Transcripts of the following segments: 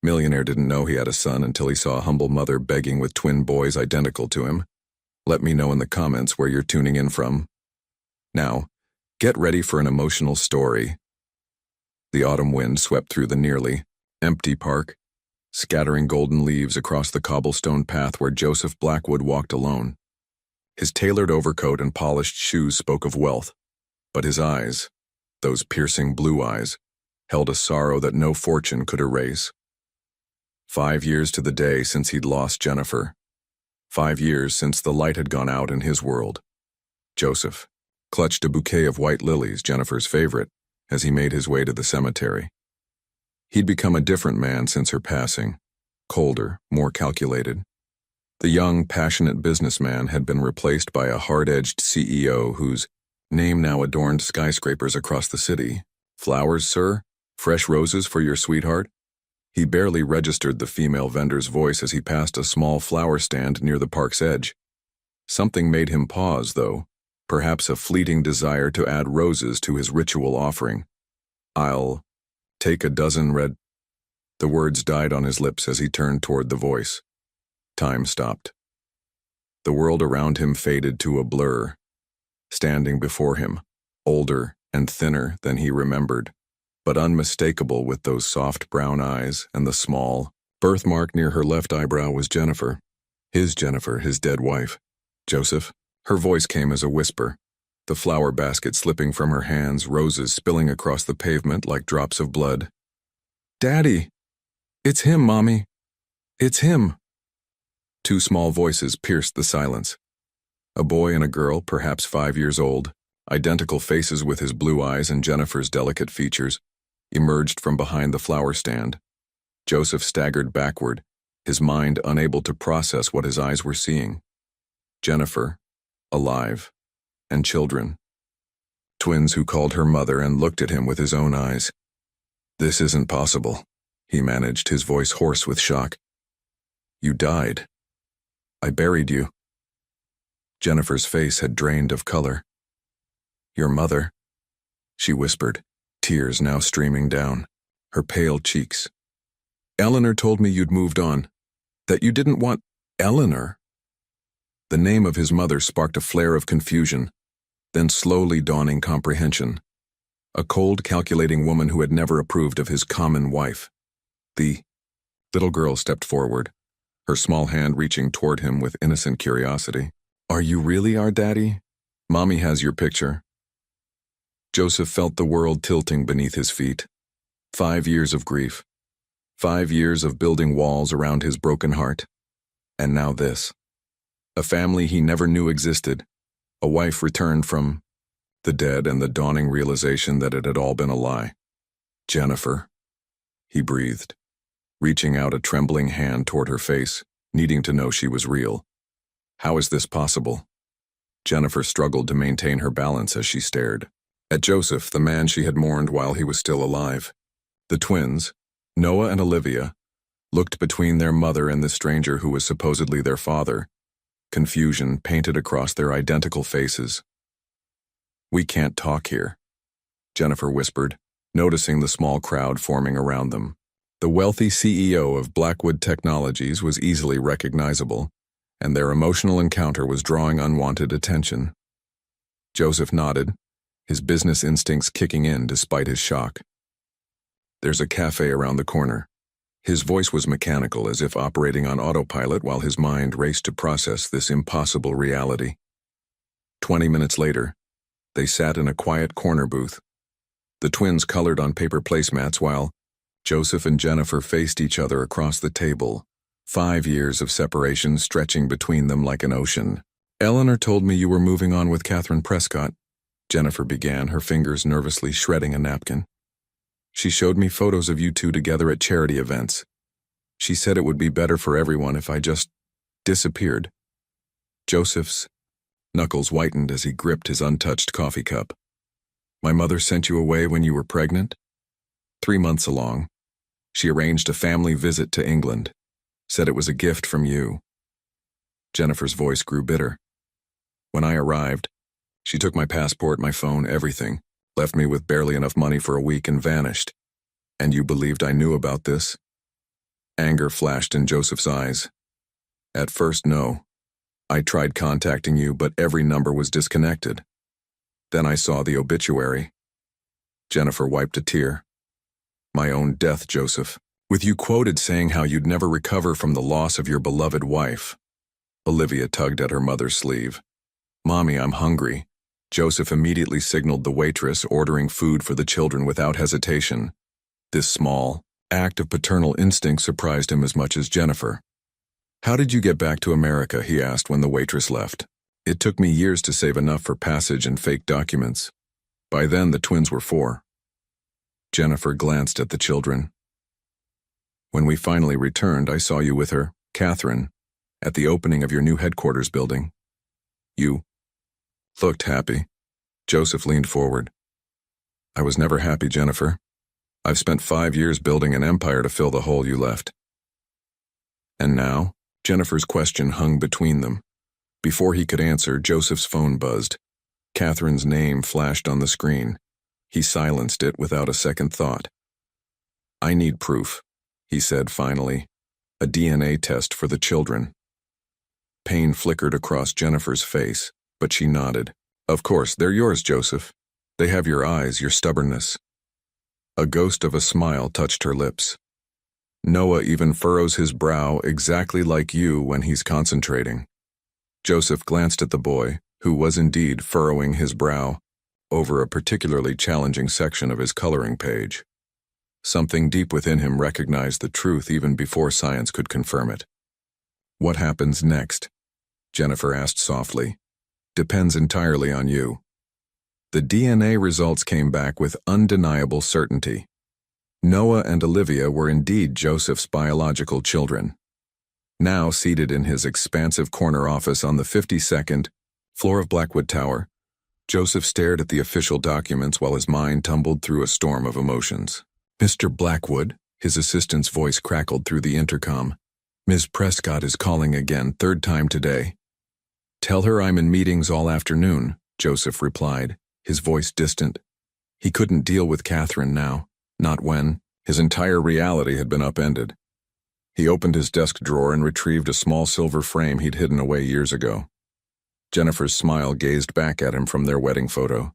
Millionaire didn't know he had a son until he saw a humble mother begging with twin boys identical to him. Let me know in the comments where you're tuning in from. Now, get ready for an emotional story. The autumn wind swept through the nearly empty park, scattering golden leaves across the cobblestone path where Joseph Blackwood walked alone. His tailored overcoat and polished shoes spoke of wealth, but his eyes, those piercing blue eyes, held a sorrow that no fortune could erase. 5 years to the day since he'd lost Jennifer. 5 years since the light had gone out in his world. Joseph clutched a bouquet of white lilies, Jennifer's favorite, as he made his way to the cemetery. He'd become a different man since her passing, colder, more calculated. The young, passionate businessman had been replaced by a hard-edged CEO whose name now adorned skyscrapers across the city. "Flowers, sir? Fresh roses for your sweetheart?" He barely registered the female vendor's voice as he passed a small flower stand near the park's edge. Something made him pause, though, perhaps a fleeting desire to add roses to his ritual offering. "I'll take a dozen red—" The words died on his lips as he turned toward the voice. Time stopped. The world around him faded to a blur. Standing before him, older and thinner than he remembered, but unmistakable with those soft brown eyes and the small birthmark near her left eyebrow, was Jennifer. His Jennifer, his dead wife. "Joseph?" Her voice came as a whisper, the flower basket slipping from her hands, roses spilling across the pavement like drops of blood. "Daddy! It's him, Mommy! It's him!" Two small voices pierced the silence. A boy and a girl, perhaps 5 years old, identical faces with his blue eyes and Jennifer's delicate features, emerged from behind the flower stand. Joseph staggered backward, his mind unable to process what his eyes were seeing. Jennifer, alive, and children. Twins who called her mother and looked at him with his own eyes. "This isn't possible," he managed, his voice hoarse with shock. "You died. I buried you." Jennifer's face had drained of color. "Your mother," she whispered, tears now streaming down her pale cheeks. "Eleanor told me you'd moved on, that you didn't want—" "Eleanor?" The name of his mother sparked a flare of confusion, then slowly dawning comprehension. A cold, calculating woman who had never approved of his common wife. The little girl stepped forward, her small hand reaching toward him with innocent curiosity. "Are you really our daddy? Mommy has your picture." Joseph felt the world tilting beneath his feet. 5 years of grief. 5 years of building walls around his broken heart. And now this. A family he never knew existed. A wife returned from the dead, and the dawning realization that it had all been a lie. "Jennifer," he breathed, reaching out a trembling hand toward her face, needing to know she was real. "How is this possible?" Jennifer struggled to maintain her balance as she stared at Joseph, the man she had mourned while he was still alive. The twins, Noah and Olivia, looked between their mother and the stranger who was supposedly their father, confusion painted across their identical faces. "We can't talk here," Jennifer whispered, noticing the small crowd forming around them. The wealthy CEO of Blackwood Technologies was easily recognizable, and their emotional encounter was drawing unwanted attention. Joseph nodded, his business instincts kicking in despite his shock. "There's a cafe around the corner." His voice was mechanical, as if operating on autopilot while his mind raced to process this impossible reality. 20 minutes later, they sat in a quiet corner booth. The twins colored on paper placemats while Joseph and Jennifer faced each other across the table, 5 years of separation stretching between them like an ocean. "Eleanor told me you were moving on with Catherine Prescott," Jennifer began, her fingers nervously shredding a napkin. "She showed me photos of you two together at charity events. She said it would be better for everyone if I just disappeared." Joseph's knuckles whitened as he gripped his untouched coffee cup. "My mother sent you away when you were pregnant?" 3 months along. She arranged a family visit to England. Said it was a gift from you." Jennifer's voice grew bitter. "When I arrived, she took my passport, my phone, everything, left me with barely enough money for a week and vanished. And you believed I knew about this?" Anger flashed in Joseph's eyes. At first, no. I tried contacting you, but every number was disconnected. Then I saw the obituary. Jennifer wiped a tear. My own death, Joseph. With you quoted saying how you'd never recover from the loss of your beloved wife. Olivia tugged at her mother's sleeve. Mommy, I'm hungry. Joseph immediately signaled the waitress, ordering food for the children without hesitation. This small act of paternal instinct surprised him as much as Jennifer. How did you get back to America? He asked when the waitress left. It took me years to save enough for passage and fake documents. By then, the twins were 4. Jennifer glanced at the children. When we finally returned, I saw you with her, Catherine, at the opening of your new headquarters building. You looked happy. Joseph leaned forward. I was never happy, Jennifer. I've spent 5 years building an empire to fill the hole you left. And now? Jennifer's question hung between them. Before he could answer, Joseph's phone buzzed. Catherine's name flashed on the screen. He silenced it without a second thought. I need proof, he said finally. A DNA test for the children. Pain flickered across Jennifer's face, but she nodded. Of course, they're yours, Joseph. They have your eyes, your stubbornness. A ghost of a smile touched her lips. Noah even furrows his brow exactly like you when he's concentrating. Joseph glanced at the boy, who was indeed furrowing his brow over a particularly challenging section of his coloring page. Something deep within him recognized the truth even before science could confirm it. What happens next? Jennifer asked softly. Depends entirely on you. The DNA results came back with undeniable certainty. Noah and Olivia were indeed Joseph's biological children. Now seated in his expansive corner office on the 52nd floor of Blackwood Tower, Joseph stared at the official documents while his mind tumbled through a storm of emotions. Mr. Blackwood, his assistant's voice crackled through the intercom. Ms. Prescott is calling again, 3rd time today. Tell her I'm in meetings all afternoon, Joseph replied, his voice distant. He couldn't deal with Catherine now. Not when his entire reality had been upended. He opened his desk drawer and retrieved a small silver frame he'd hidden away years ago. Jennifer's smile gazed back at him from their wedding photo.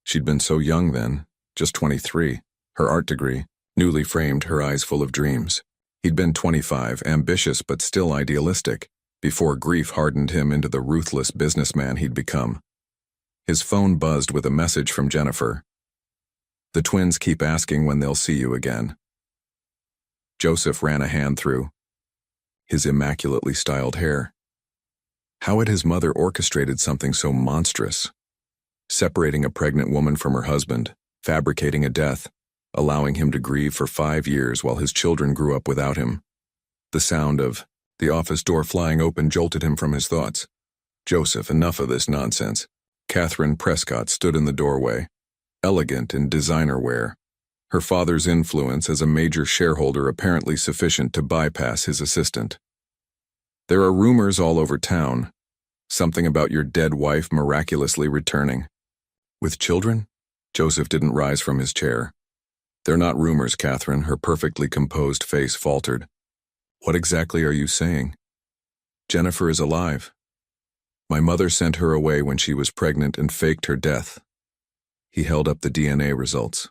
She'd been so young then, just 23, her art degree, newly framed, her eyes full of dreams. He'd been 25, ambitious but still idealistic, before grief hardened him into the ruthless businessman he'd become. His phone buzzed with a message from Jennifer. The twins keep asking when they'll see you again. Joseph ran a hand through his immaculately styled hair. How had his mother orchestrated something so monstrous? Separating a pregnant woman from her husband, fabricating a death, allowing him to grieve for 5 years while his children grew up without him. The sound of the office door flying open jolted him from his thoughts. Joseph, enough of this nonsense. Catherine Prescott stood in the doorway, elegant in designer wear, her father's influence as a major shareholder apparently sufficient to bypass his assistant. There are rumors all over town. Something about your dead wife miraculously returning. With children? Joseph didn't rise from his chair. They're not rumors, Catherine, her perfectly composed face faltered. What exactly are you saying? Jennifer is alive. My mother sent her away when she was pregnant and faked her death. He held up the DNA results.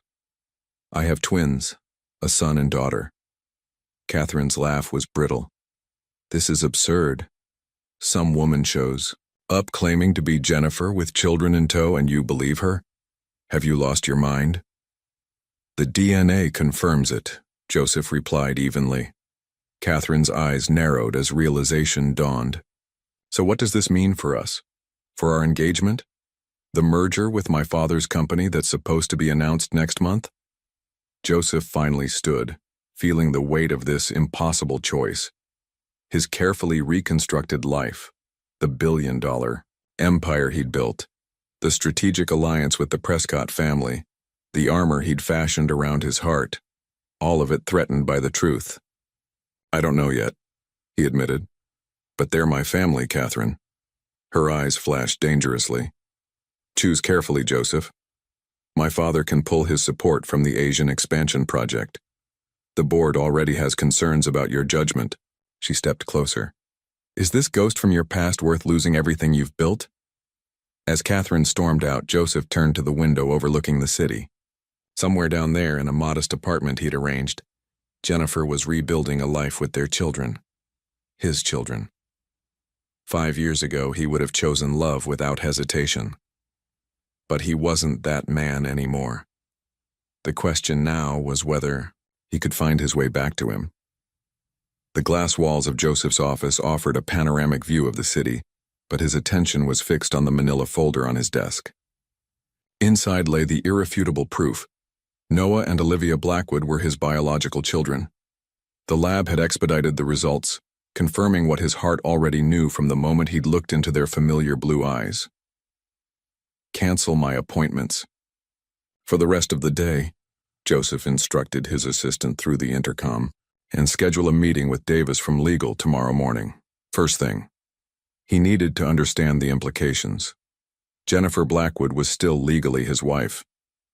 I have twins, a son and daughter. Catherine's laugh was brittle. This is absurd. Some woman shows up claiming to be Jennifer with children in tow and you believe her? Have you lost your mind? The DNA confirms it, Joseph replied evenly. Catherine's eyes narrowed as realization dawned. So what does this mean for us? For our engagement? The merger with my father's company that's supposed to be announced next month? Joseph finally stood, feeling the weight of this impossible choice. His carefully reconstructed life, the billion-dollar empire he'd built, the strategic alliance with the Prescott family, the armor he'd fashioned around his heart, all of it threatened by the truth. I don't know yet, he admitted. But they're my family, Catherine. Her eyes flashed dangerously. Choose carefully, Joseph. My father can pull his support from the Asian expansion project. The board already has concerns about your judgment. She stepped closer. Is this ghost from your past worth losing everything you've built? As Catherine stormed out, Joseph turned to the window overlooking the city. Somewhere down there, in a modest apartment he'd arranged, Jennifer was rebuilding a life with their children. His children. 5 years ago, he would have chosen love without hesitation. But he wasn't that man anymore. The question now was whether he could find his way back to him. The glass walls of Joseph's office offered a panoramic view of the city, but his attention was fixed on the manila folder on his desk. Inside lay the irrefutable proof. Noah and Olivia Blackwood were his biological children. The lab had expedited the results, confirming what his heart already knew from the moment he'd looked into their familiar blue eyes. Cancel my appointments. For the rest of the day, Joseph instructed his assistant through the intercom, and schedule a meeting with Davis from legal tomorrow morning. First thing. He needed to understand the implications. Jennifer Blackwood was still legally his wife.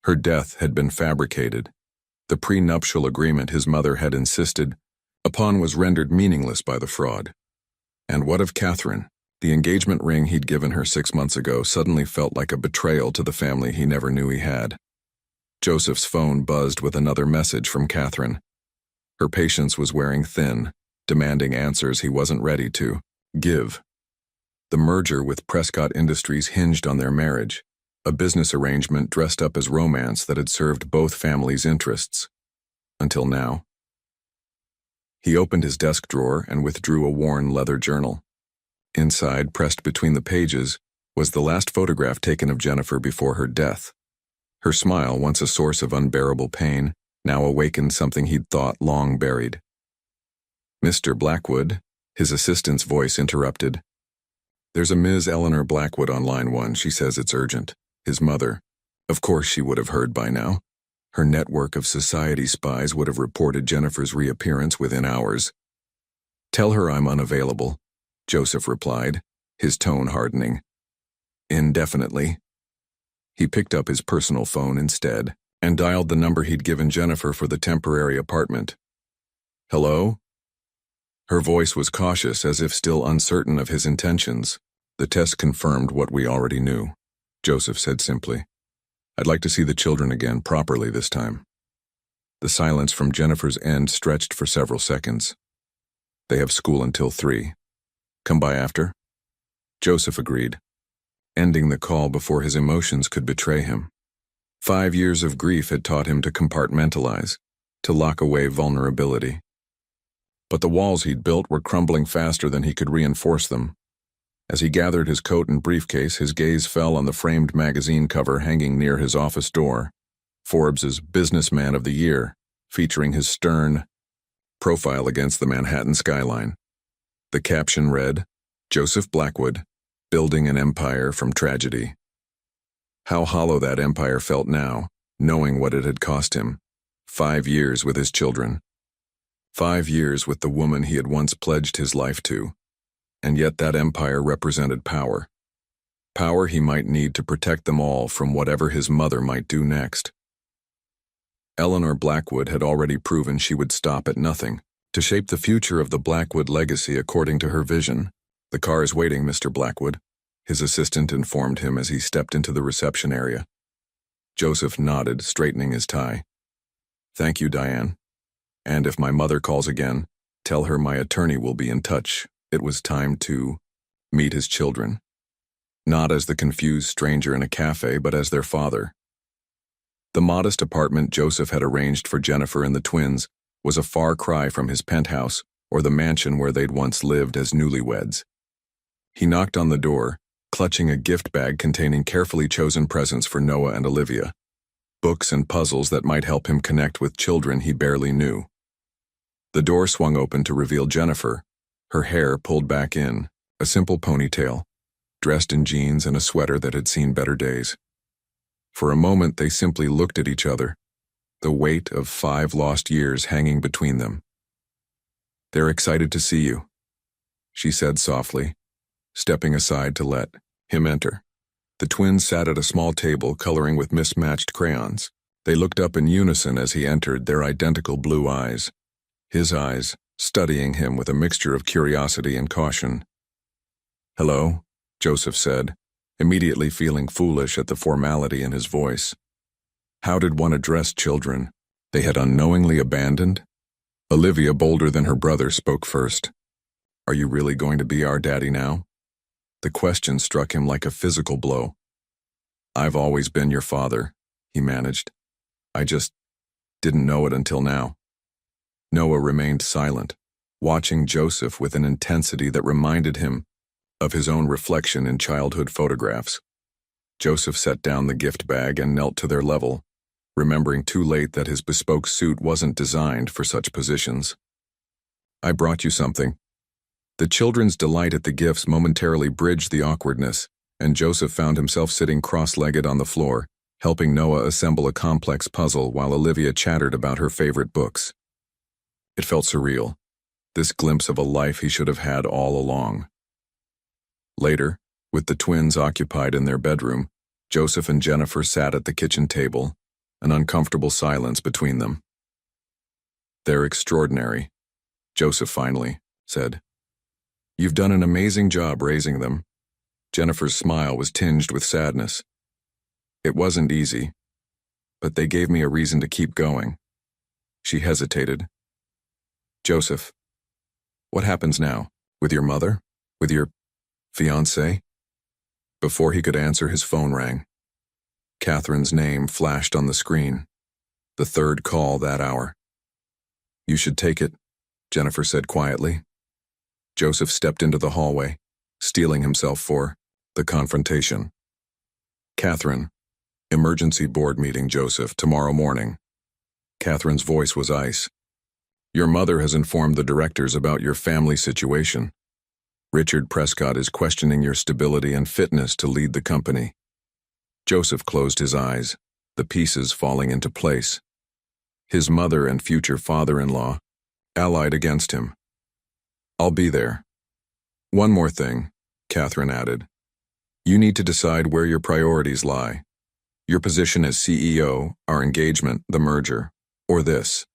Her death had been fabricated. The prenuptial agreement his mother had insisted upon was rendered meaningless by the fraud. And what of Catherine? The engagement ring he'd given her 6 months ago suddenly felt like a betrayal to the family he never knew he had. Joseph's phone buzzed with another message from Catherine. Her patience was wearing thin, demanding answers he wasn't ready to give. The merger with Prescott Industries hinged on their marriage, a business arrangement dressed up as romance that had served both families' interests. Until now. He opened his desk drawer and withdrew a worn leather journal. Inside, pressed between the pages, was the last photograph taken of Jennifer before her death. Her smile, once a source of unbearable pain, now awakened something he'd thought long buried. Mr. Blackwood, his assistant's voice interrupted. There's a Ms. Eleanor Blackwood on line 1. She says it's urgent. His mother. Of course she would have heard by now. Her network of society spies would have reported Jennifer's reappearance within hours. Tell her I'm unavailable, Joseph replied, his tone hardening. Indefinitely. He picked up his personal phone instead and dialed the number he'd given Jennifer for the temporary apartment. Hello? Her voice was cautious, as if still uncertain of his intentions. The test confirmed what we already knew, Joseph said simply. I'd like to see the children again properly this time. The silence from Jennifer's end stretched for several seconds. They have school until 3. Come by after? Joseph agreed, ending the call before his emotions could betray him. 5 years of grief had taught him to compartmentalize, to lock away vulnerability. But the walls he'd built were crumbling faster than he could reinforce them. As he gathered his coat and briefcase, his gaze fell on the framed magazine cover hanging near his office door, Forbes's Businessman of the Year, featuring his stern profile against the Manhattan skyline. The caption read, Joseph Blackwood, Building an Empire from Tragedy. How hollow that empire felt now, knowing what it had cost him. 5 years with his children. 5 years with the woman he had once pledged his life to. And yet that empire represented power. Power he might need to protect them all from whatever his mother might do next. Eleanor Blackwood had already proven she would stop at nothing to shape the future of the Blackwood legacy according to her vision. The car is waiting, Mr. Blackwood, his assistant informed him as he stepped into the reception area. Joseph nodded, straightening his tie. Thank you, Diane. And if my mother calls again, tell her my attorney will be in touch. It was time to meet his children. Not as the confused stranger in a cafe, but as their father. The modest apartment Joseph had arranged for Jennifer and the twins was a far cry from his penthouse or the mansion where they'd once lived as newlyweds. He knocked on the door, clutching a gift bag containing carefully chosen presents for Noah and Olivia, books and puzzles that might help him connect with children he barely knew. The door swung open to reveal Jennifer, her hair pulled back in, a simple ponytail, dressed in jeans and a sweater that had seen better days. For a moment they simply looked at each other, the weight of 5 lost years hanging between them. They're excited to see you, she said softly, stepping aside to let him enter. The twins sat at a small table coloring with mismatched crayons. They looked up in unison as he entered, their identical blue eyes. His eyes, studying him with a mixture of curiosity and caution. "Hello," Joseph said, immediately feeling foolish at the formality in his voice. How did one address children they had unknowingly abandoned? Olivia, bolder than her brother, spoke first. "Are you really going to be our daddy now?" The question struck him like a physical blow. "I've always been your father," he managed. "I just didn't know it until now." Noah remained silent, watching Joseph with an intensity that reminded him of his own reflection in childhood photographs. Joseph set down the gift bag and knelt to their level, remembering too late that his bespoke suit wasn't designed for such positions. "I brought you something." The children's delight at the gifts momentarily bridged the awkwardness, and Joseph found himself sitting cross-legged on the floor, helping Noah assemble a complex puzzle while Olivia chattered about her favorite books. It felt surreal, this glimpse of a life he should have had all along. Later, with the twins occupied in their bedroom, Joseph and Jennifer sat at the kitchen table, an uncomfortable silence between them. "They're extraordinary," Joseph finally said. "You've done an amazing job raising them." Jennifer's smile was tinged with sadness. "It wasn't easy, but they gave me a reason to keep going." She hesitated. "Joseph, what happens now? With your mother? With your fiancé?" Before he could answer, his phone rang. Catherine's name flashed on the screen, the third call that hour. "You should take it," Jennifer said quietly. Joseph stepped into the hallway, steeling himself for the confrontation. "Catherine, emergency board meeting, Joseph, tomorrow morning." Catherine's voice was ice. "Your mother has informed the directors about your family situation. Richard Prescott is questioning your stability and fitness to lead the company." Joseph closed his eyes, the pieces falling into place. His mother and future father-in-law allied against him. "I'll be there." "One more thing," Catherine added. "You need to decide where your priorities lie. Your position as CEO, our engagement, the merger, or this.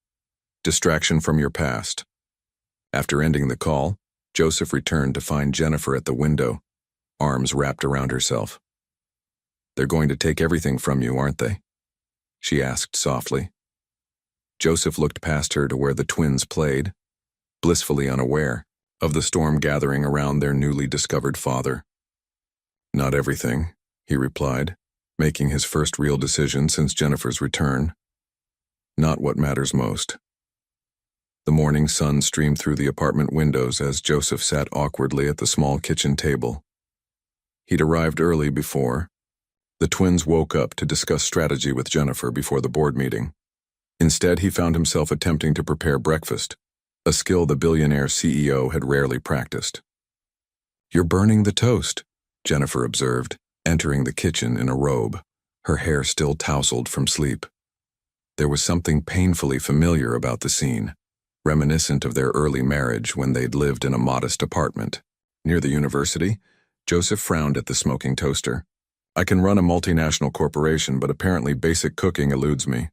Distraction from your past." After ending the call, Joseph returned to find Jennifer at the window, arms wrapped around herself. "They're going to take everything from you, aren't they?" she asked softly. Joseph looked past her to where the twins played, blissfully unaware of the storm gathering around their newly discovered father. "Not everything," he replied, making his first real decision since Jennifer's return. "Not what matters most." The morning sun streamed through the apartment windows as Joseph sat awkwardly at the small kitchen table. He'd arrived early before. The twins woke up to discuss strategy with Jennifer before the board meeting. Instead, he found himself attempting to prepare breakfast, a skill the billionaire CEO had rarely practiced. "You're burning the toast," Jennifer observed, entering the kitchen in a robe, her hair still tousled from sleep. There was something painfully familiar about the scene, reminiscent of their early marriage when they'd lived in a modest apartment. Near the university, Joseph frowned at the smoking toaster. "I can run a multinational corporation, but apparently basic cooking eludes me."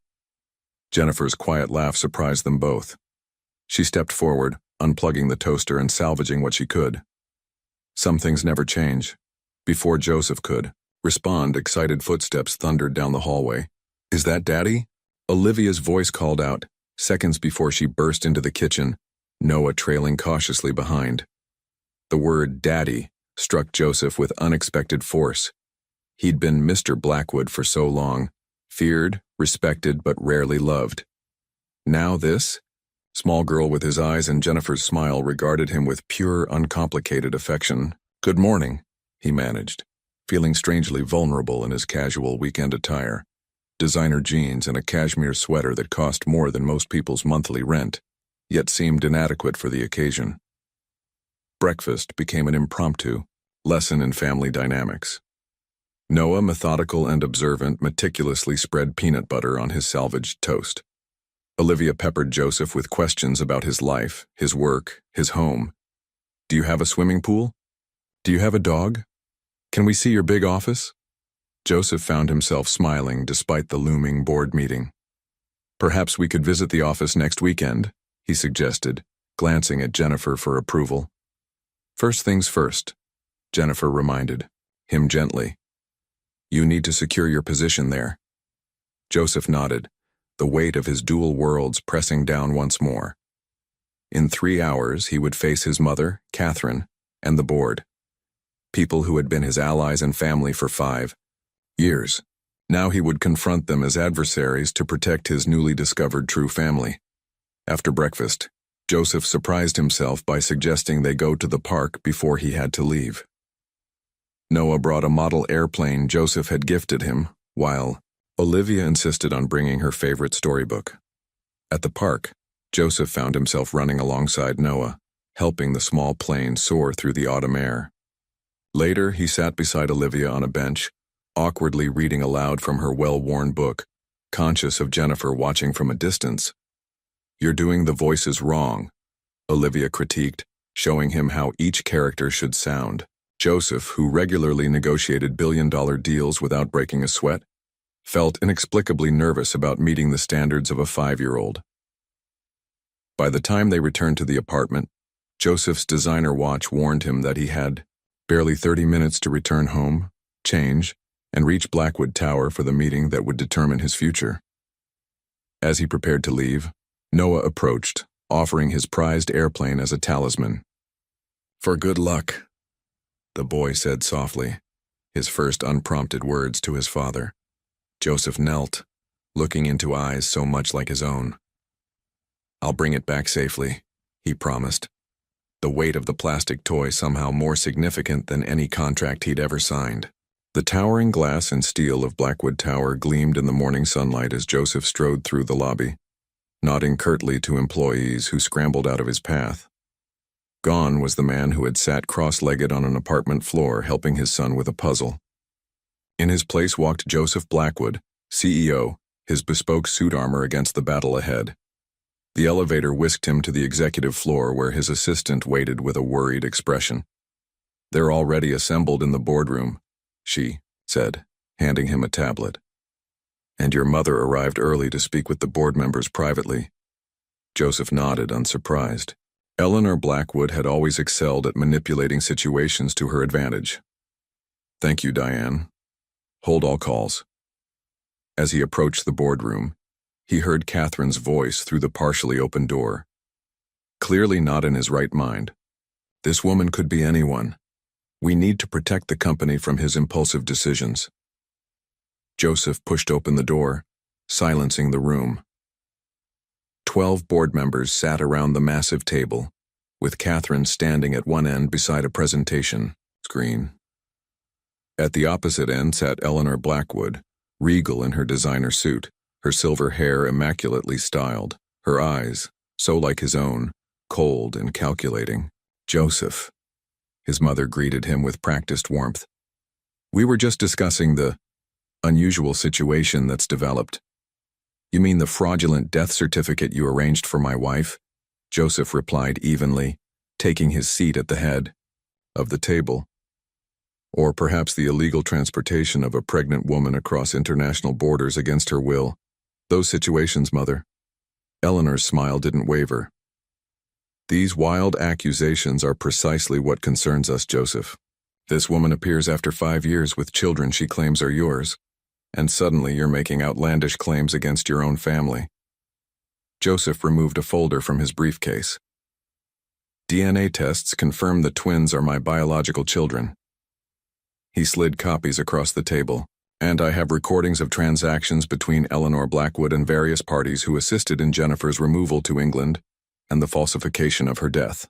Jennifer's quiet laugh surprised them both. She stepped forward, unplugging the toaster and salvaging what she could. Some things never change. Before Joseph could respond, excited footsteps thundered down the hallway. "Is that Daddy?" Olivia's voice called out, seconds before she burst into the kitchen, Noah trailing cautiously behind. The word "Daddy" struck Joseph with unexpected force. He'd been Mr. Blackwood for so long, feared, respected, but rarely loved. Now this? Small girl with his eyes and Jennifer's smile regarded him with pure, uncomplicated affection. "Good morning," he managed, feeling strangely vulnerable in his casual weekend attire. Designer jeans and a cashmere sweater that cost more than most people's monthly rent, yet seemed inadequate for the occasion. Breakfast became an impromptu lesson in family dynamics. Noah, methodical and observant, meticulously spread peanut butter on his salvaged toast. Olivia peppered Joseph with questions about his life, his work, his home. "Do you have a swimming pool? Do you have a dog? Can we see your big office?" Joseph found himself smiling despite the looming board meeting. "Perhaps we could visit the office next weekend," he suggested, glancing at Jennifer for approval. "First things first," Jennifer reminded him gently. "You need to secure your position there." Joseph nodded, the weight of his dual worlds pressing down once more. In 3 hours, he would face his mother, Catherine, and the board. People who had been his allies and family for 5 years. Now he would confront them as adversaries to protect his newly discovered true family. After breakfast, Joseph surprised himself by suggesting they go to the park before he had to leave. Noah brought a model airplane Joseph had gifted him, while Olivia insisted on bringing her favorite storybook. At the park, Joseph found himself running alongside Noah, helping the small plane soar through the autumn air. Later, he sat beside Olivia on a bench, awkwardly reading aloud from her well-worn book, conscious of Jennifer watching from a distance. "You're doing the voices wrong," Olivia critiqued, showing him how each character should sound. Joseph, who regularly negotiated billion-dollar deals without breaking a sweat, felt inexplicably nervous about meeting the standards of a 5-year-old. By the time they returned to the apartment, Joseph's designer watch warned him that he had barely 30 minutes to return home, change, and reach Blackwood Tower for the meeting that would determine his future. As he prepared to leave, Noah approached, offering his prized airplane as a talisman. "For good luck," the boy said softly, his first unprompted words to his father. Joseph knelt, looking into eyes so much like his own. "I'll bring it back safely," he promised, the weight of the plastic toy somehow more significant than any contract he'd ever signed. The towering glass and steel of Blackwood Tower gleamed in the morning sunlight as Joseph strode through the lobby, nodding curtly to employees who scrambled out of his path. Gone was the man who had sat cross-legged on an apartment floor helping his son with a puzzle. In his place walked Joseph Blackwood, CEO, his bespoke suit armor against the battle ahead. The elevator whisked him to the executive floor where his assistant waited with a worried expression. "They're already assembled in the boardroom," she said, handing him a tablet. "And your mother arrived early to speak with the board members privately." Joseph nodded, unsurprised. Eleanor Blackwood had always excelled at manipulating situations to her advantage. "Thank you, Diane. Hold all calls." As he approached the boardroom, he heard Catherine's voice through the partially open door. Clearly not in his right mind. "This woman could be anyone. We need to protect the company from his impulsive decisions." Joseph pushed open the door, silencing the room. 12 board members sat around the massive table, with Catherine standing at one end beside a presentation screen. At the opposite end sat Eleanor Blackwood, regal in her designer suit, her silver hair immaculately styled, her eyes, so like his own, cold and calculating. "Joseph," his mother greeted him with practiced warmth. "We were just discussing the unusual situation that's developed." "You mean the fraudulent death certificate you arranged for my wife?" Joseph replied evenly, taking his seat at the head of the table. "Or perhaps the illegal transportation of a pregnant woman across international borders against her will. Those situations, Mother." Eleanor's smile didn't waver. "These wild accusations are precisely what concerns us, Joseph. This woman appears after 5 years with children she claims are yours, and suddenly you're making outlandish claims against your own family." Joseph removed a folder from his briefcase. "DNA tests confirm the twins are my biological children." He slid copies across the table. "And I have recordings of transactions between Eleanor Blackwood and various parties who assisted in Jennifer's removal to England and the falsification of her death."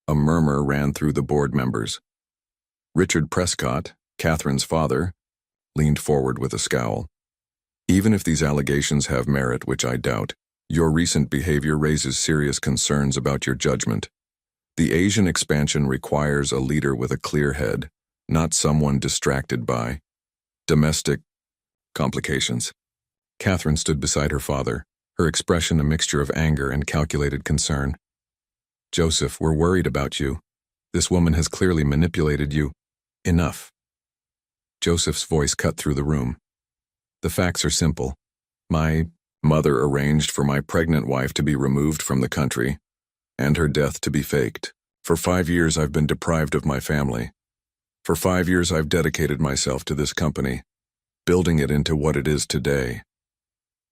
A murmur ran through the board members. Richard Prescott, Catherine's father, leaned forward with a scowl. "Even if these allegations have merit, which I doubt, your recent behavior raises serious concerns about your judgment. The Asian expansion requires a leader with a clear head, not someone distracted by domestic complications." Catherine stood beside her father, her expression a mixture of anger and calculated concern. "Joseph, we're worried about you. This woman has clearly manipulated you. Enough." Joseph's voice cut through the room. The facts are simple. My mother arranged for my pregnant wife to be removed from the country and her death to be faked. For 5 years I've been deprived of my family. For 5 years I've dedicated myself to this company, building it into what it is today.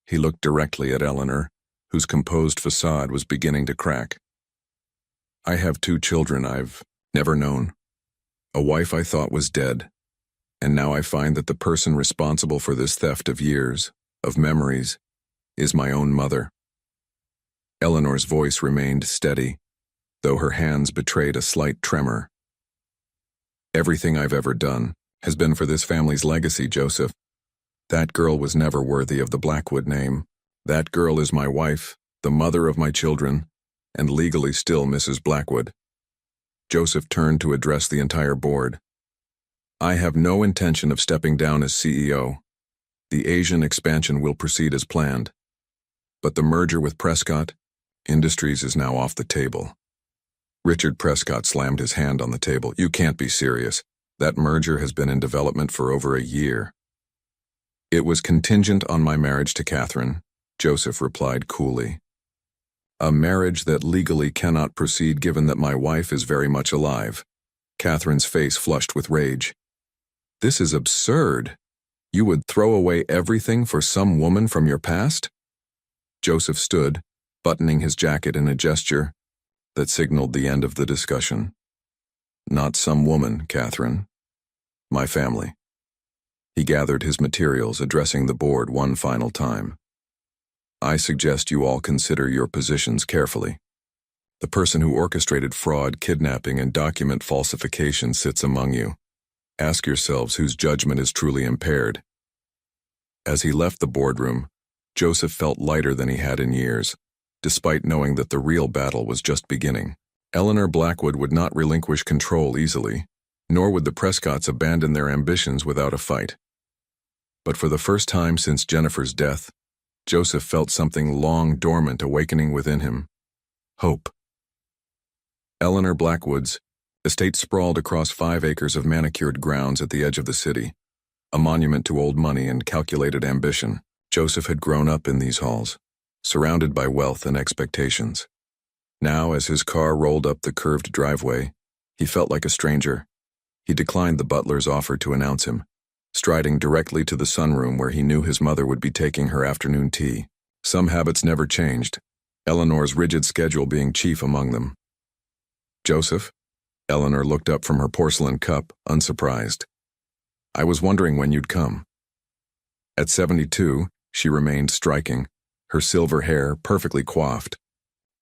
He looked directly at Eleanor, whose composed facade was beginning to crack. I have 2 children I've never known. A wife I thought was dead, and now I find that the person responsible for this theft of years, of memories, is my own mother. Eleanor's voice remained steady, though her hands betrayed a slight tremor. Everything I've ever done has been for this family's legacy, Joseph. That girl was never worthy of the Blackwood name. That girl is my wife, the mother of my children, and legally still Mrs. Blackwood. Joseph turned to address the entire board. I have no intention of stepping down as CEO. The Asian expansion will proceed as planned. But the merger with Prescott Industries is now off the table. Richard Prescott slammed his hand on the table. You can't be serious. That merger has been in development for over a year. It was contingent on my marriage to Catherine, Joseph replied coolly. A marriage that legally cannot proceed given that my wife is very much alive. Catherine's face flushed with rage. This is absurd. You would throw away everything for some woman from your past? Joseph stood, buttoning his jacket in a gesture that signaled the end of the discussion. Not some woman, Catherine. My family. He gathered his materials, addressing the board one final time. I suggest you all consider your positions carefully. The person who orchestrated fraud, kidnapping, and document falsification sits among you. Ask yourselves whose judgment is truly impaired. As he left the boardroom, Joseph felt lighter than he had in years, despite knowing that the real battle was just beginning. Eleanor Blackwood would not relinquish control easily, nor would the Prescotts abandon their ambitions without a fight. But for the first time since Jennifer's death, Joseph felt something long dormant awakening within him. Hope. Eleanor Blackwood's estate sprawled across 5 acres of manicured grounds at the edge of the city, a monument to old money and calculated ambition. Joseph had grown up in these halls, surrounded by wealth and expectations. Now, as his car rolled up the curved driveway, he felt like a stranger. He declined the butler's offer to announce him, striding directly to the sunroom where he knew his mother would be taking her afternoon tea. Some habits never changed, Eleanor's rigid schedule being chief among them. Joseph? Eleanor looked up from her porcelain cup, unsurprised. I was wondering when you'd come. At 72, she remained striking, her silver hair perfectly coiffed,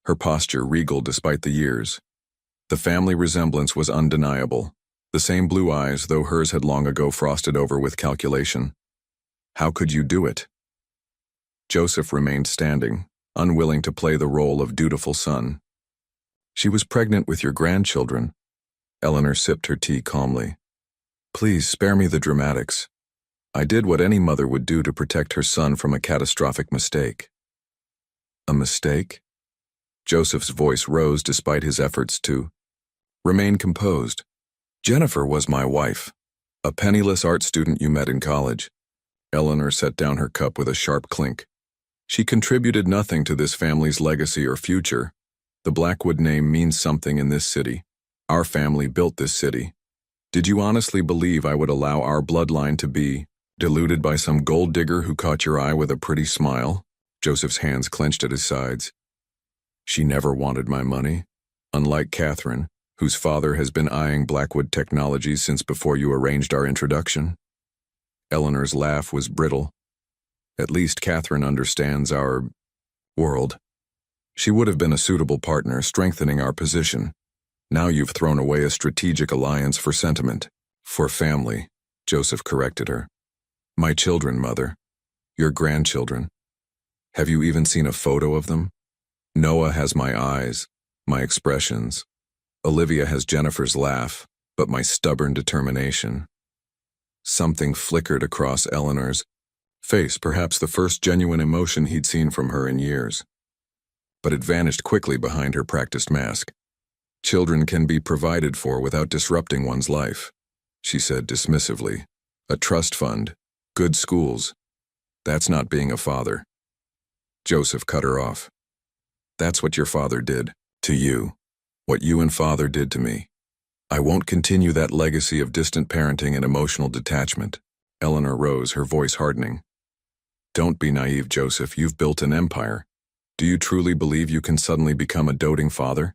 her posture regal despite the years. The family resemblance was undeniable, the same blue eyes, though hers had long ago frosted over with calculation. How could you do it? Joseph remained standing, unwilling to play the role of dutiful son. She was pregnant with your grandchildren. Eleanor sipped her tea calmly. Please spare me the dramatics. I did what any mother would do to protect her son from a catastrophic mistake. A mistake? Joseph's voice rose despite his efforts to remain composed. Jennifer was my wife, a penniless art student you met in college. Eleanor set down her cup with a sharp clink. She contributed nothing to this family's legacy or future. The Blackwood name means something in this city. Our family built this city. Did you honestly believe I would allow our bloodline to be diluted by some gold digger who caught your eye with a pretty smile? Joseph's hands clenched at his sides. She never wanted my money, unlike Catherine, whose father has been eyeing Blackwood Technologies since before you arranged our introduction. Eleanor's laugh was brittle. At least Catherine understands our world. She would have been a suitable partner, strengthening our position. Now you've thrown away a strategic alliance for sentiment. For family, Joseph corrected her. My children, Mother. Your grandchildren. Have you even seen a photo of them? Noah has my eyes, my expressions. Olivia has Jennifer's laugh, but my stubborn determination. Something flickered across Eleanor's face, perhaps the first genuine emotion he'd seen from her in years. But it vanished quickly behind her practiced mask. Children can be provided for without disrupting one's life, she said dismissively. A trust fund, good schools. That's not being a father. Joseph cut her off. That's what your father did to you. What you and father did to me. I won't continue that legacy of distant parenting and emotional detachment. Eleanor rose, her voice hardening. Don't be naive, Joseph. You've built an empire. Do you truly believe you can suddenly become a doting father?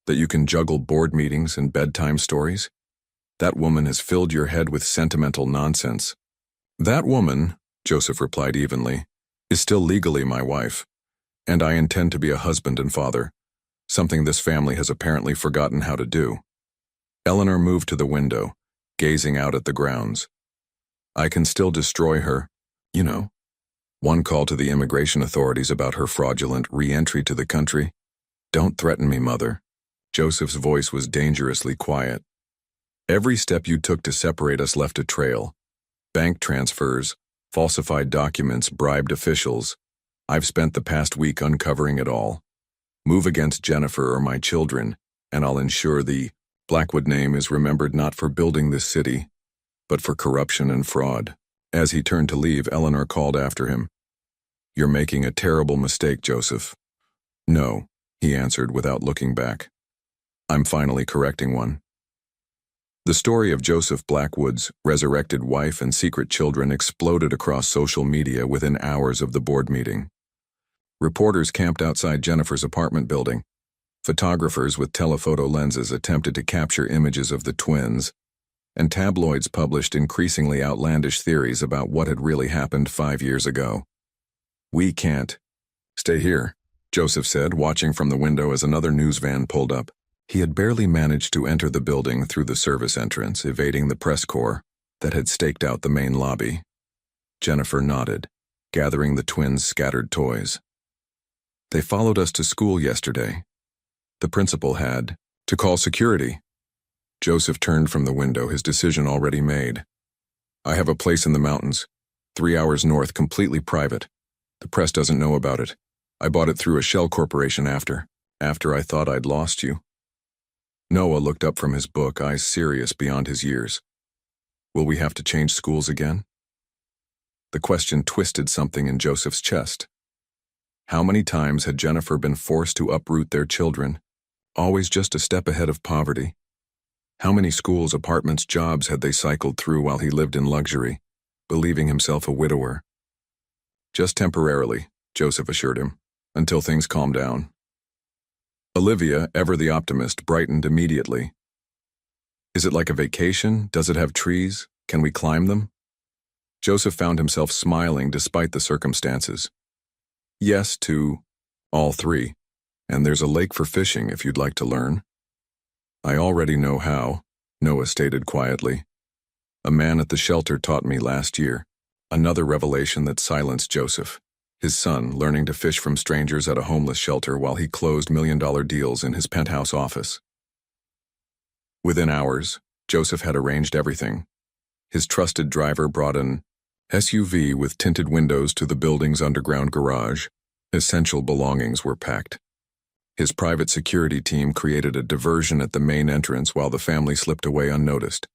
That you can juggle board meetings and bedtime stories? That woman has filled your head with sentimental nonsense. That woman, Joseph replied evenly, is still legally my wife, and I intend to be a husband and father, something this family has apparently forgotten how to do. Eleanor moved to the window, gazing out at the grounds. I can still destroy her, you know. One call to the immigration authorities about her fraudulent re-entry to the country. Don't threaten me, Mother. Joseph's voice was dangerously quiet. Every step you took to separate us left a trail. Bank transfers, falsified documents, bribed officials. I've spent the past week uncovering it all. Move against Jennifer or my children, and I'll ensure the Blackwood name is remembered not for building this city, but for corruption and fraud. As he turned to leave, Eleanor called after him. You're making a terrible mistake, Joseph. No, he answered without looking back. I'm finally correcting one. The story of Joseph Blackwood's resurrected wife and secret children exploded across social media within hours of the board meeting. Reporters camped outside Jennifer's apartment building. Photographers with telephoto lenses attempted to capture images of the twins, and tabloids published increasingly outlandish theories about what had really happened 5 years ago. We can't. Stay here, Joseph said, watching from the window as another news van pulled up. He had barely managed to enter the building through the service entrance, evading the press corps that had staked out the main lobby. Jennifer nodded, gathering the twins' scattered toys. They followed us to school yesterday. The principal had to call security. Joseph turned from the window, his decision already made. I have a place in the mountains, 3 hours north, completely private. The press doesn't know about it. I bought it through a shell corporation after I thought I'd lost you. Noah looked up from his book, eyes serious beyond his years. Will we have to change schools again? The question twisted something in Joseph's chest. How many times had Jennifer been forced to uproot their children, always just a step ahead of poverty? How many schools, apartments, jobs had they cycled through while he lived in luxury, believing himself a widower? Just temporarily, Joseph assured him, until things calm down. Olivia, ever the optimist, brightened immediately. Is it like a vacation? Does it have trees? Can we climb them? Joseph found himself smiling despite the circumstances. Yes to all three, and there's a lake for fishing if you'd like to learn. I already know how, Noah stated quietly. A man at the shelter taught me last year. Another revelation that silenced Joseph. His son learning to fish from strangers at a homeless shelter while he closed million-dollar deals in his penthouse office. Within hours, Joseph had arranged everything. His trusted driver brought an SUV with tinted windows to the building's underground garage. Essential belongings were packed. His private security team created a diversion at the main entrance while the family slipped away unnoticed.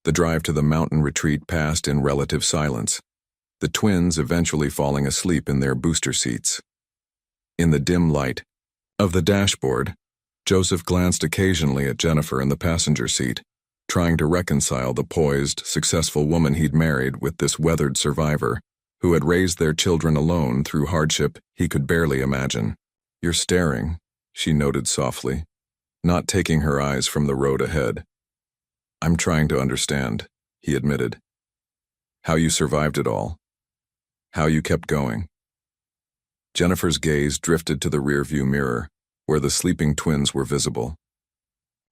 The drive to the mountain retreat passed in relative silence, the twins eventually falling asleep in their booster seats. In the dim light of the dashboard, Joseph glanced occasionally at Jennifer in the passenger seat, trying to reconcile the poised, successful woman he'd married with this weathered survivor who had raised their children alone through hardship he could barely imagine. You're staring, she noted softly, not taking her eyes from the road ahead. I'm trying to understand, he admitted. How you survived it all. How you kept going. Jennifer's gaze drifted to the rearview mirror, where the sleeping twins were visible.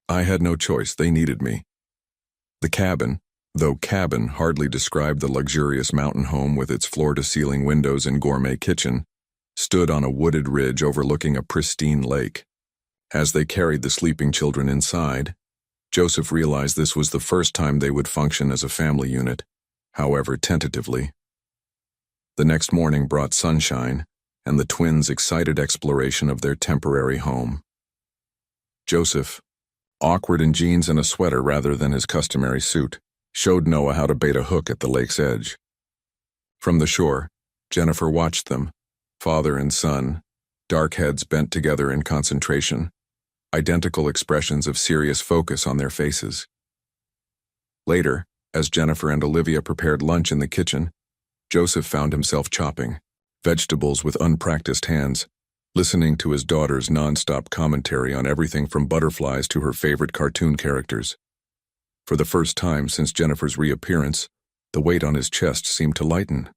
I had no choice, they needed me. The cabin, though cabin hardly described the luxurious mountain home with its floor-to-ceiling windows and gourmet kitchen, stood on a wooded ridge overlooking a pristine lake. As they carried the sleeping children inside, Joseph realized this was the first time they would function as a family unit, however tentatively. The next morning brought sunshine and the twins' excited exploration of their temporary home. Joseph, awkward in jeans and a sweater rather than his customary suit, showed Noah how to bait a hook at the lake's edge. From the shore, Jennifer watched them, father and son, dark heads bent together in concentration, identical expressions of serious focus on their faces. Later, as Jennifer and Olivia prepared lunch in the kitchen, Joseph found himself chopping vegetables with unpracticed hands, listening to his daughter's non-stop commentary on everything from butterflies to her favorite cartoon characters. For the first time since Jennifer's reappearance, the weight on his chest seemed to lighten.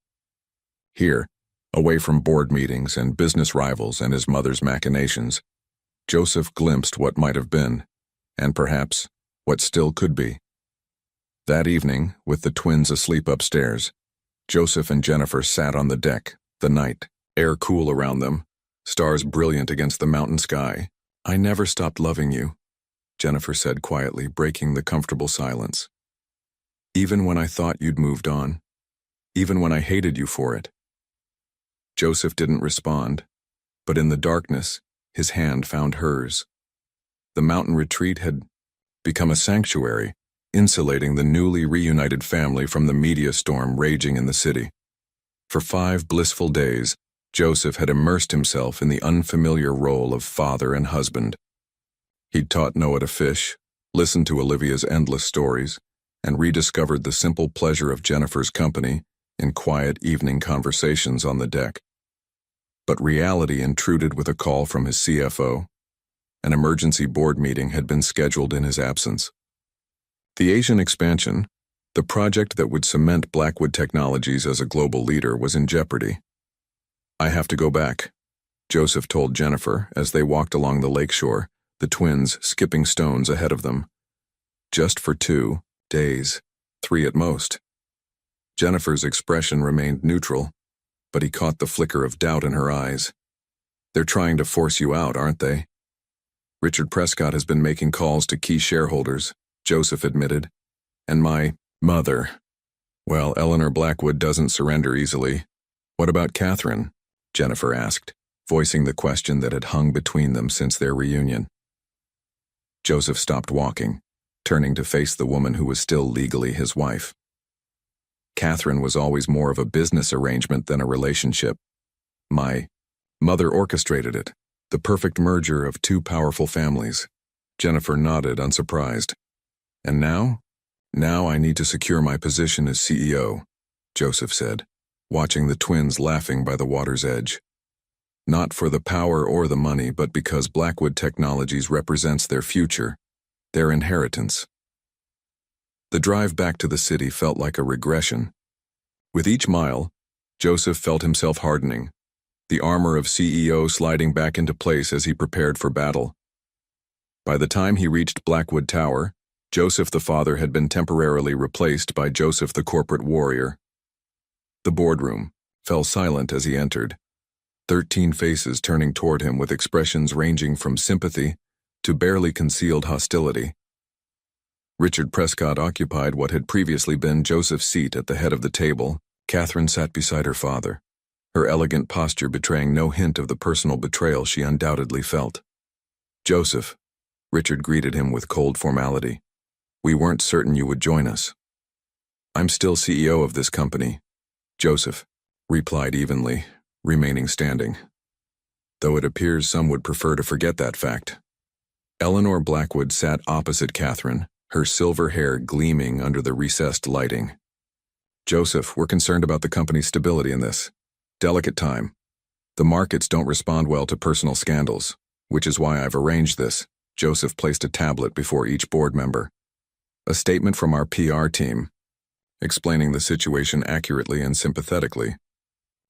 Here, away from board meetings and business rivals and his mother's machinations, Joseph glimpsed what might have been, and perhaps what still could be. That evening, with the twins asleep upstairs, Joseph and Jennifer sat on the deck, the night, air cool around them, stars brilliant against the mountain sky. "I never stopped loving you," Jennifer said quietly, breaking the comfortable silence. "Even when I thought you'd moved on. Even when I hated you for it." Joseph didn't respond, but in the darkness, his hand found hers. The mountain retreat had become a sanctuary, insulating the newly reunited family from the media storm raging in the city. For 5 blissful days, Joseph had immersed himself in the unfamiliar role of father and husband. He'd taught Noah to fish, listened to Olivia's endless stories, and rediscovered the simple pleasure of Jennifer's company in quiet evening conversations on the deck. But reality intruded with a call from his CFO. An emergency board meeting had been scheduled in his absence. The Asian expansion, the project that would cement Blackwood Technologies as a global leader, was in jeopardy. "I have to go back," Joseph told Jennifer as they walked along the lakeshore, the twins skipping stones ahead of them. "Just for 2 days, 3 at most." Jennifer's expression remained neutral, but he caught the flicker of doubt in her eyes. "They're trying to force you out, aren't they?" "Richard Prescott has been making calls to key shareholders," Joseph admitted. "And my mother. Well, Eleanor Blackwood doesn't surrender easily." "What about Catherine?" Jennifer asked, voicing the question that had hung between them since their reunion. Joseph stopped walking, turning to face the woman who was still legally his wife. "Catherine was always more of a business arrangement than a relationship. My mother orchestrated it, the perfect merger of 2 powerful families." Jennifer nodded, unsurprised. "And now? Now I need to secure my position as CEO," Joseph said, watching the twins laughing by the water's edge. "Not for the power or the money, but because Blackwood Technologies represents their future, their inheritance." The drive back to the city felt like a regression. With each mile, Joseph felt himself hardening, the armor of CEO sliding back into place as he prepared for battle. By the time he reached Blackwood Tower, Joseph the father had been temporarily replaced by Joseph the corporate warrior. The boardroom fell silent as he entered, 13 faces turning toward him with expressions ranging from sympathy to barely concealed hostility. Richard Prescott occupied what had previously been Joseph's seat at the head of the table. Catherine sat beside her father, her elegant posture betraying no hint of the personal betrayal she undoubtedly felt. "Joseph," Richard greeted him with cold formality. "We weren't certain you would join us." "I'm still CEO of this company," Joseph replied evenly, remaining standing. Though it appears some would prefer to forget that fact. Eleanor Blackwood sat opposite Catherine, her silver hair gleaming under the recessed lighting. "Joseph, we're concerned about the company's stability in this delicate time. The markets don't respond well to personal scandals, which is why I've arranged this." Joseph placed a tablet before each board member. "A statement from our PR team, explaining the situation accurately and sympathetically.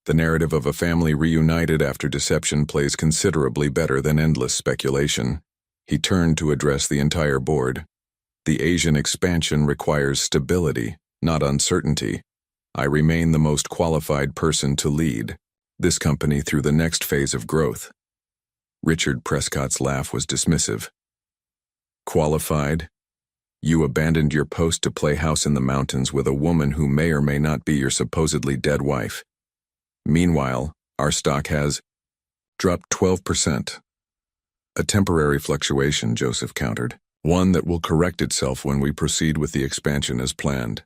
The narrative of a family reunited after deception plays considerably better than endless speculation." He turned to address the entire board. "The Asian expansion requires stability, not uncertainty. I remain the most qualified person to lead this company through the next phase of growth." Richard Prescott's laugh was dismissive. "Qualified? You abandoned your post to play house in the mountains with a woman who may or may not be your supposedly dead wife. Meanwhile, our stock has dropped 12%. "A temporary fluctuation," Joseph countered, One that will correct itself when we proceed with the expansion as planned.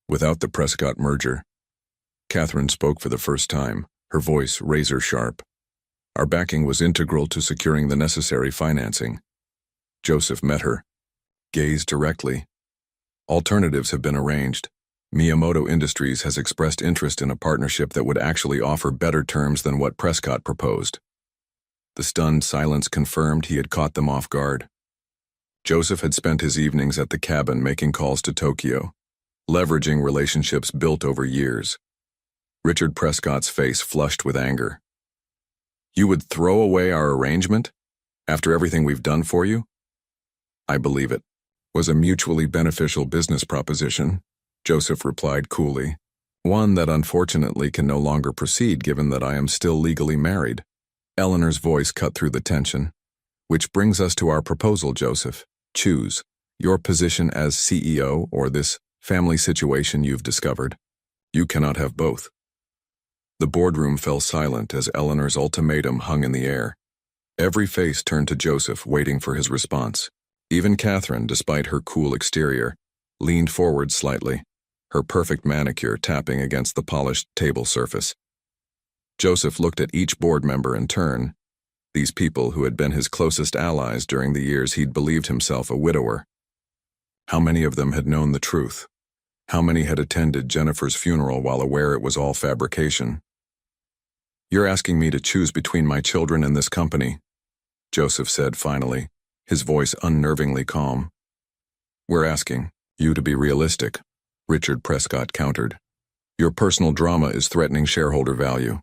Without the Prescott merger, Catherine spoke for the first time, her voice razor-sharp. Our backing was integral to securing the necessary financing. Joseph met her, gazed directly. Alternatives have been arranged. Miyamoto Industries has expressed interest in a partnership that would actually offer better terms than what Prescott proposed. The stunned silence confirmed he had caught them off guard. Joseph had spent his evenings at the cabin making calls to Tokyo, leveraging relationships built over years. Richard Prescott's face flushed with anger. "You would throw away our arrangement? After everything we've done for you?" "I believe it was a mutually beneficial business proposition," Joseph replied coolly. "One that unfortunately can no longer proceed given that I am still legally married." Eleanor's voice cut through the tension. "Which brings us to our proposal, Joseph. Choose your position as CEO or this family situation you've discovered. You cannot have both." The boardroom fell silent as Eleanor's ultimatum hung in the air. Every face turned to Joseph, waiting for his response. Even Catherine, despite her cool exterior, leaned forward slightly, her perfect manicure tapping against the polished table surface. Joseph looked at each board member in turn, these people who had been his closest allies during the years he'd believed himself a widower. How many of them had known the truth? How many had attended Jennifer's funeral while aware it was all fabrication? "You're asking me to choose between my children and this company," Joseph said finally, his voice unnervingly calm. "We're asking you to be realistic," Richard Prescott countered. "Your personal drama is threatening shareholder value.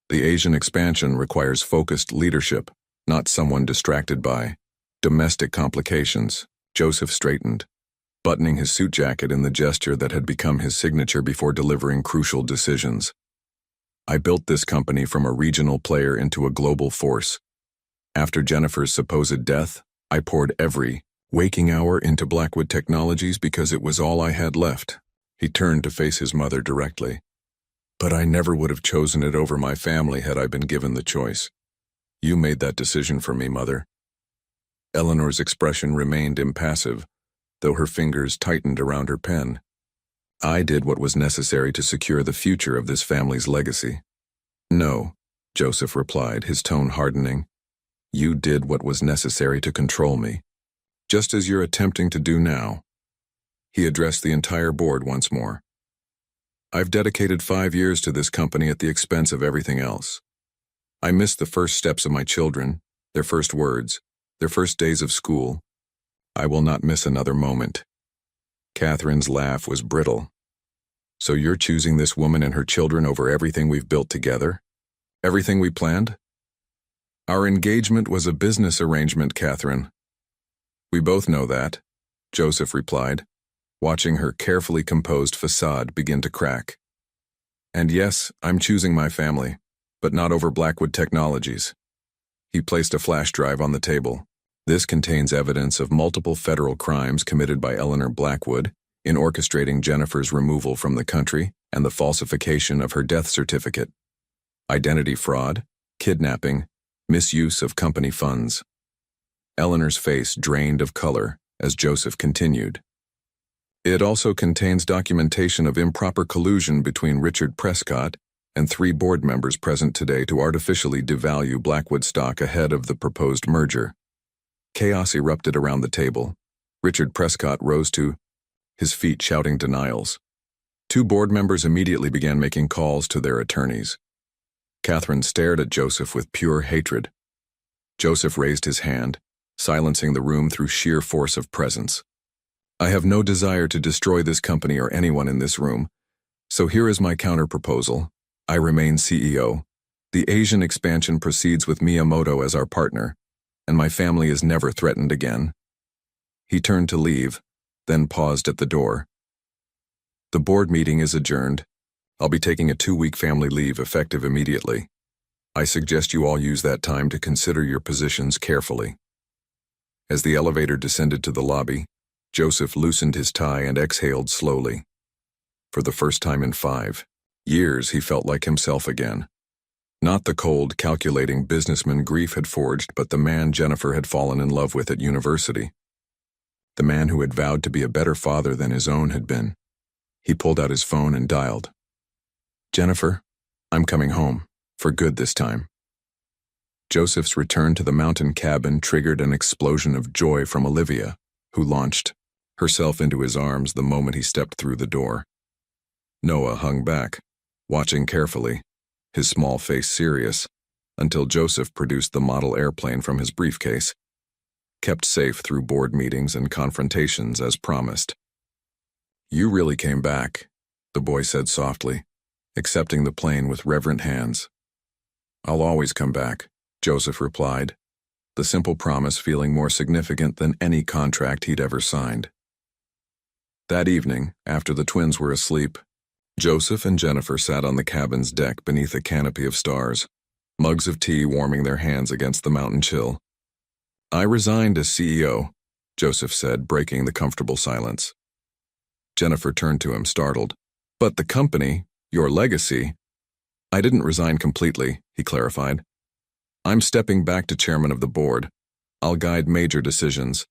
The Asian expansion requires focused leadership, not someone distracted by domestic complications." Joseph straightened, buttoning his suit jacket in the gesture that had become his signature before delivering crucial decisions. "I built this company from a regional player into a global force. After Jennifer's supposed death, I poured every waking hour into Blackwood Technologies because it was all I had left." He turned to face his mother directly. "But I never would have chosen it over my family had I been given the choice. You made that decision for me, Mother." Eleanor's expression remained impassive, though her fingers tightened around her pen. "I did what was necessary to secure the future of this family's legacy." "No," Joseph replied, his tone hardening. "You did what was necessary to control me, just as you're attempting to do now." He addressed the entire board once more. "I've dedicated 5 years to this company at the expense of everything else. I missed the first steps of my children, their first words, their first days of school. I will not miss another moment." Catherine's laugh was brittle. "So you're choosing this woman and her children over everything we've built together? Everything we planned?" "Our engagement was a business arrangement, Catherine." "We both know that," Joseph replied, watching her carefully composed facade begin to crack. "And yes, I'm choosing my family, but not over Blackwood Technologies." He placed a flash drive on the table. "This contains evidence of multiple federal crimes committed by Eleanor Blackwood in orchestrating Jennifer's removal from the country and the falsification of her death certificate, identity fraud, kidnapping, misuse of company funds." Eleanor's face drained of color as Joseph continued. "It also contains documentation of improper collusion between Richard Prescott and 3 board members present today to artificially devalue Blackwood stock ahead of the proposed merger." Chaos erupted around the table. Richard Prescott rose to his feet shouting denials. 2 board members immediately began making calls to their attorneys. Catherine stared at Joseph with pure hatred. Joseph raised his hand, silencing the room through sheer force of presence. "I have no desire to destroy this company or anyone in this room, so here is my counter-proposal. I remain CEO. The Asian expansion proceeds with Miyamoto as our partner, and my family is never threatened again." He turned to leave, then paused at the door. "The board meeting is adjourned. I'll be taking a 2-week family leave effective immediately. I suggest you all use that time to consider your positions carefully." As the elevator descended to the lobby, Joseph loosened his tie and exhaled slowly. For the first time in 5 years, he felt like himself again. Not the cold, calculating businessman grief had forged, but the man Jennifer had fallen in love with at university. the man who had vowed to be a better father than his own had been. He pulled out his phone and dialed. "Jennifer, I'm coming home, for good this time." Joseph's return to the mountain cabin triggered an explosion of joy from Olivia, who launched herself into his arms the moment he stepped through the door. Noah hung back, watching carefully, his small face serious, until Joseph produced the model airplane from his briefcase, kept safe through board meetings and confrontations as promised. "You really came back," the boy said softly, accepting the plane with reverent hands. "I'll always come back," Joseph replied, the simple promise feeling more significant than any contract he'd ever signed. That evening, after the twins were asleep, Joseph and Jennifer sat on the cabin's deck beneath a canopy of stars, mugs of tea warming their hands against the mountain chill. "I resigned as CEO," Joseph said, breaking the comfortable silence. Jennifer turned to him, startled. "But the company, your legacy—" "I didn't resign completely," he clarified. "I'm stepping back to chairman of the board. I'll guide major decisions,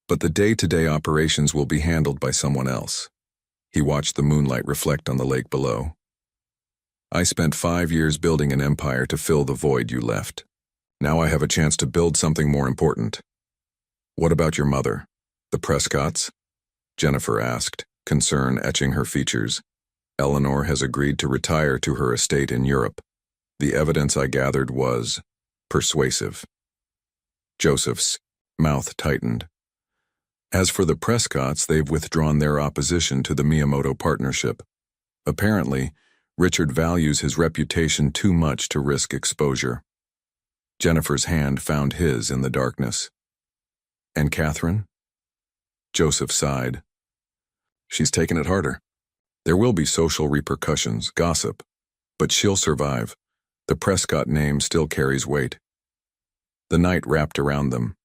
but the day-to-day operations will be handled by someone else." He watched the moonlight reflect on the lake below. "I spent 5 years building an empire to fill the void you left. Now I have a chance to build something more important." "What about your mother, the Prescotts?" Jennifer asked, concern etching her features. "Eleanor has agreed to retire to her estate in Europe. The evidence I gathered was persuasive." Joseph's mouth tightened. "As for the Prescotts, they've withdrawn their opposition to the Miyamoto partnership. Apparently, Richard values his reputation too much to risk exposure." Jennifer's hand found his in the darkness. "And Catherine?" Joseph sighed. "She's taken it harder. There will be social repercussions, gossip, but she'll survive. The Prescott name still carries weight." The night wrapped around them,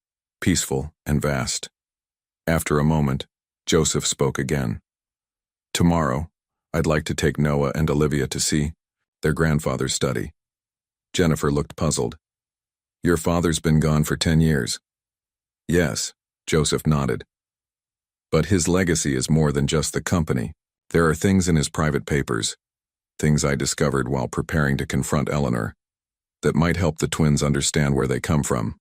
peaceful and vast. After a moment, Joseph spoke again. "Tomorrow, I'd like to take Noah and Olivia to see their grandfather's study." Jennifer looked puzzled. "Your father's been gone for 10 years. "Yes," Joseph nodded. "But his legacy is more than just the company. There are things in his private papers, things I discovered while preparing to confront Eleanor, that might help the twins understand where they come from."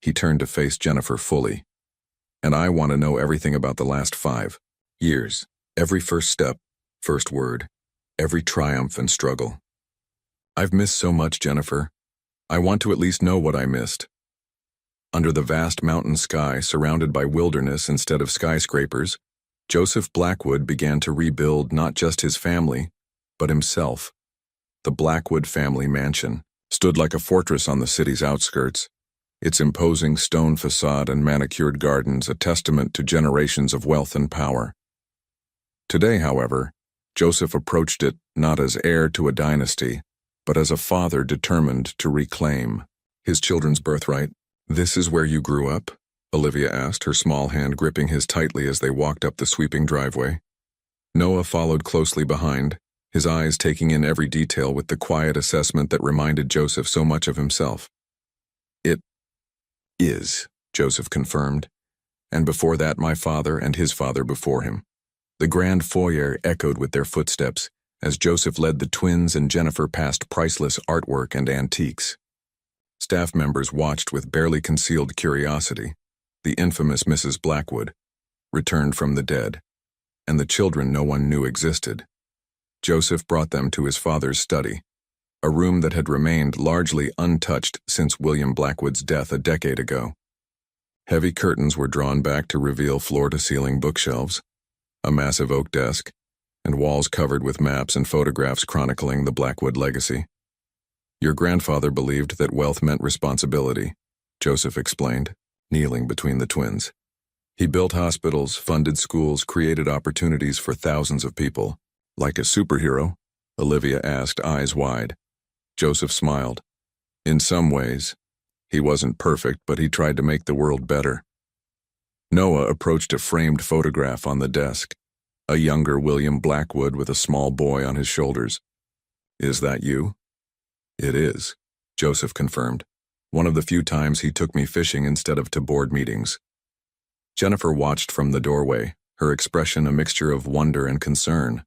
He turned to face Jennifer fully. "And I want to know everything about the last 5 years. Every first step, first word, every triumph and struggle. I've missed so much, Jennifer. I want to at least know what I missed." Under the vast mountain sky, surrounded by wilderness instead of skyscrapers, Joseph Blackwood began to rebuild not just his family, but himself. The Blackwood family mansion stood like a fortress on the city's outskirts, its imposing stone facade and manicured gardens a testament to generations of wealth and power. Today, however, Joseph approached it not as heir to a dynasty, but as a father determined to reclaim his children's birthright. "This is where you grew up?" Olivia asked, her small hand gripping his tightly as they walked up the sweeping driveway. Noah followed closely behind, his eyes taking in every detail with the quiet assessment that reminded Joseph so much of himself. "It is," Joseph confirmed, "and before that my father and his father before him." The grand foyer echoed with their footsteps as Joseph led the twins and Jennifer past priceless artwork and antiques. Staff members watched with barely concealed curiosity. The infamous Mrs. Blackwood, returned from the dead, and the children no one knew existed. Joseph brought them to his father's study, a room that had remained largely untouched since William Blackwood's death a decade ago. Heavy curtains were drawn back to reveal floor-to-ceiling bookshelves, a massive oak desk, and walls covered with maps and photographs chronicling the Blackwood legacy. "Your grandfather believed that wealth meant responsibility," Joseph explained, kneeling between the twins. "He built hospitals, funded schools, created opportunities for thousands of people." "Like a superhero?" Olivia asked, eyes wide. Joseph smiled. "In some ways. He wasn't perfect, but he tried to make the world better." Noah approached a framed photograph on the desk, a younger William Blackwood with a small boy on his shoulders. "Is that you?" "It is," Joseph confirmed. "One of the few times he took me fishing instead of to board meetings." Jennifer watched from the doorway, her expression a mixture of wonder and concern.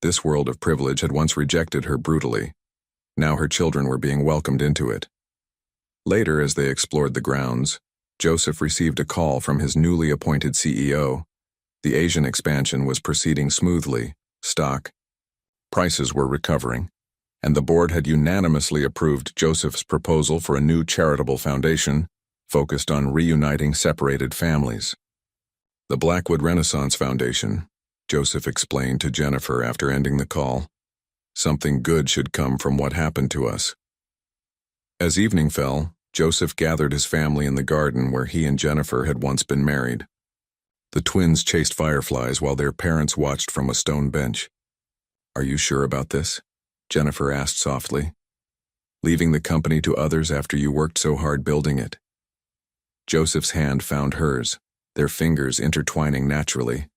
This world of privilege had once rejected her brutally. Now her children were being welcomed into it. Later, as they explored the grounds, Joseph received a call from his newly appointed CEO. The Asian expansion was proceeding smoothly, stock prices were recovering, and the board had unanimously approved Joseph's proposal for a new charitable foundation focused on reuniting separated families. The Blackwood Renaissance Foundation, Joseph explained to Jennifer after ending the call. Something good should come from what happened to us. As evening fell, Joseph gathered his family in the garden where he and Jennifer had once been married. The twins chased fireflies while their parents watched from a stone bench. "Are you sure about this?" Jennifer asked softly. "Leaving the company to others after you worked so hard building it?" Joseph's hand found hers, their fingers intertwining naturally.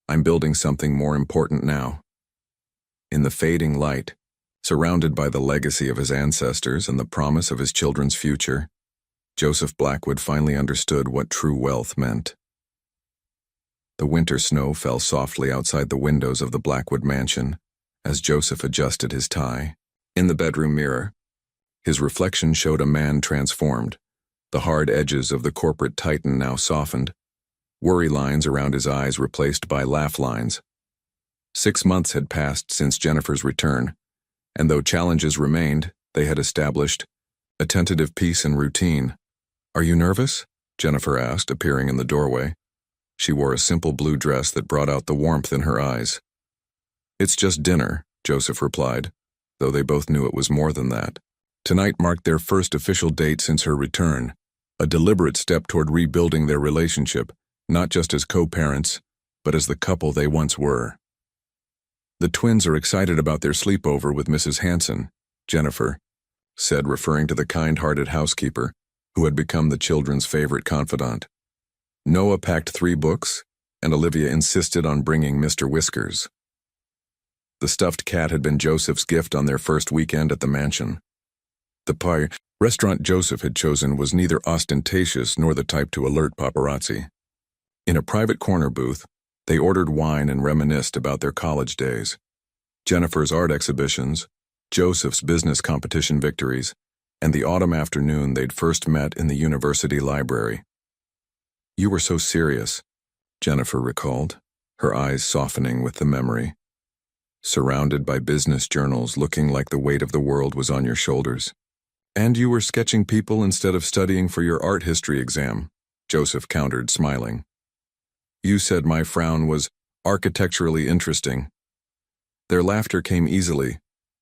"I'm building something more important now." In the fading light, surrounded by the legacy of his ancestors and the promise of his children's future, Joseph Blackwood finally understood what true wealth meant. The winter snow fell softly outside the windows of the Blackwood mansion as Joseph adjusted his tie. In the bedroom mirror, his reflection showed a man transformed, the hard edges of the corporate titan now softened, worry lines around his eyes replaced by laugh lines. 6 months had passed since Jennifer's return, and though challenges remained, they had established a tentative peace and routine. "Are you nervous?" Jennifer asked, appearing in the doorway. She wore a simple blue dress that brought out the warmth in her eyes. "It's just dinner," Joseph replied, though they both knew it was more than that. Tonight marked their first official date since her return, a deliberate step toward rebuilding their relationship, not just as co-parents, but as the couple they once were. "The twins are excited about their sleepover with Mrs. Hanson," Jennifer said, referring to the kind-hearted housekeeper who had become the children's favorite confidant. Noah packed 3 books, and Olivia insisted on bringing Mr. Whiskers. The stuffed cat had been Joseph's gift on their first weekend at the mansion. The restaurant Joseph had chosen was neither ostentatious nor the type to alert paparazzi. In a private corner booth, they ordered wine and reminisced about their college days, Jennifer's art exhibitions, Joseph's business competition victories, and the autumn afternoon they'd first met in the university library. "You were so serious," Jennifer recalled, her eyes softening with the memory. "Surrounded by business journals looking like the weight of the world was on your shoulders. And you were sketching people instead of studying for your art history exam," Joseph countered, smiling. "You said my frown was architecturally interesting." Their laughter came easily,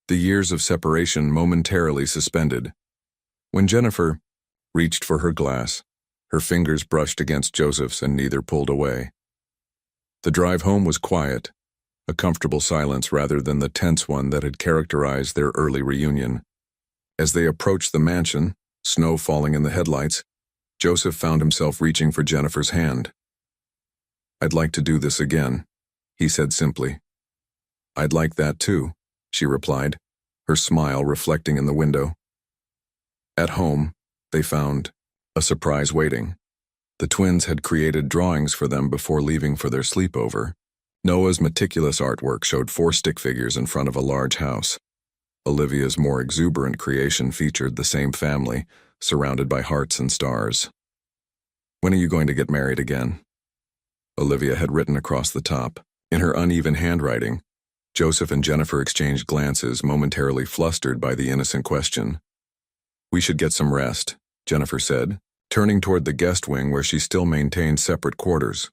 the years of separation momentarily suspended. When Jennifer reached for her glass, her fingers brushed against Joseph's and neither pulled away. The drive home was quiet, a comfortable silence rather than the tense one that had characterized their early reunion. As they approached the mansion, snow falling in the headlights, Joseph found himself reaching for Jennifer's hand. "I'd like to do this again," he said simply. "I'd like that too," she replied, her smile reflecting in the window. At home, they found a surprise waiting. The twins had created drawings for them before leaving for their sleepover. Noah's meticulous artwork showed 4 stick figures in front of a large house. Olivia's more exuberant creation featured the same family, surrounded by hearts and stars. "When are you going to get married again?" Olivia had written across the top. In her uneven handwriting, Joseph and Jennifer exchanged glances, momentarily flustered by the innocent question. "We should get some rest," Jennifer said, turning toward the guest wing where she still maintained separate quarters.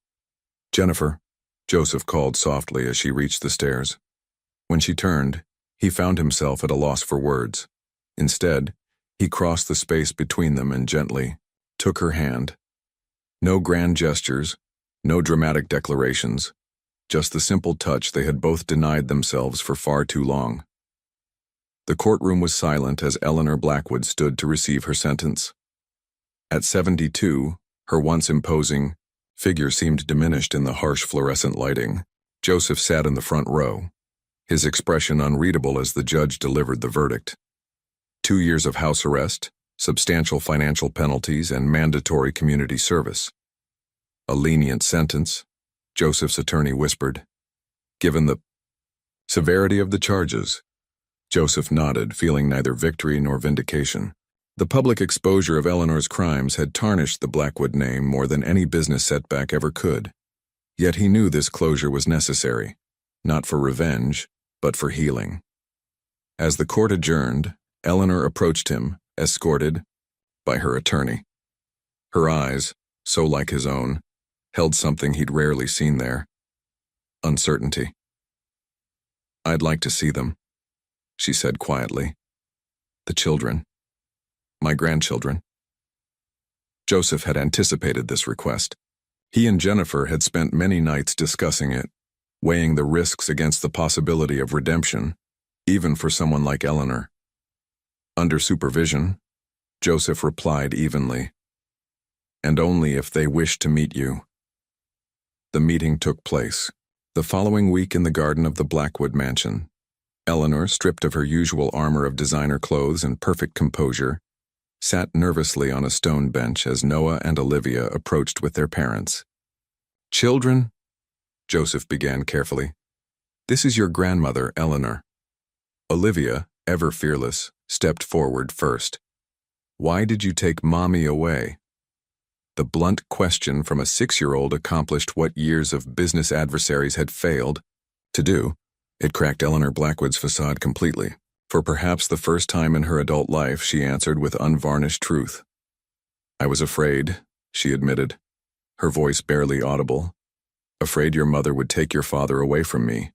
"Jennifer," Joseph called softly as she reached the stairs. When she turned, he found himself at a loss for words. Instead, he crossed the space between them and gently took her hand. No grand gestures, no dramatic declarations, just the simple touch they had both denied themselves for far too long. The courtroom was silent as Eleanor Blackwood stood to receive her sentence. At 72, her once imposing figure seemed diminished in the harsh fluorescent lighting. Joseph sat in the front row, his expression unreadable as the judge delivered the verdict. 2 years of house arrest, substantial financial penalties, and mandatory community service. A lenient sentence, Joseph's attorney whispered. Given the severity of the charges, Joseph nodded, feeling neither victory nor vindication. The public exposure of Eleanor's crimes had tarnished the Blackwood name more than any business setback ever could. Yet he knew this closure was necessary, not for revenge, but for healing. As the court adjourned, Eleanor approached him, escorted by her attorney. Her eyes, so like his own, held something he'd rarely seen there: uncertainty. "I'd like to see them," she said quietly. "The children. My grandchildren." Joseph had anticipated this request. He and Jennifer had spent many nights discussing it, weighing the risks against the possibility of redemption, even for someone like Eleanor. Under supervision, Joseph replied evenly, "And only if they wish to meet you." The meeting took place the following week in the garden of the Blackwood mansion. Eleanor, stripped of her usual armor of designer clothes and perfect composure, sat nervously on a stone bench as Noah and Olivia approached with their parents. "Children," Joseph began carefully, "this is your grandmother, Eleanor." Olivia, ever fearless, stepped forward first. "Why did you take Mommy away?" The blunt question from a 6-year-old accomplished what years of business adversaries had failed to do. It cracked Eleanor Blackwood's facade completely. For perhaps the first time in her adult life, she answered with unvarnished truth. "I was afraid," she admitted, her voice barely audible. "Afraid your mother would take your father away from me,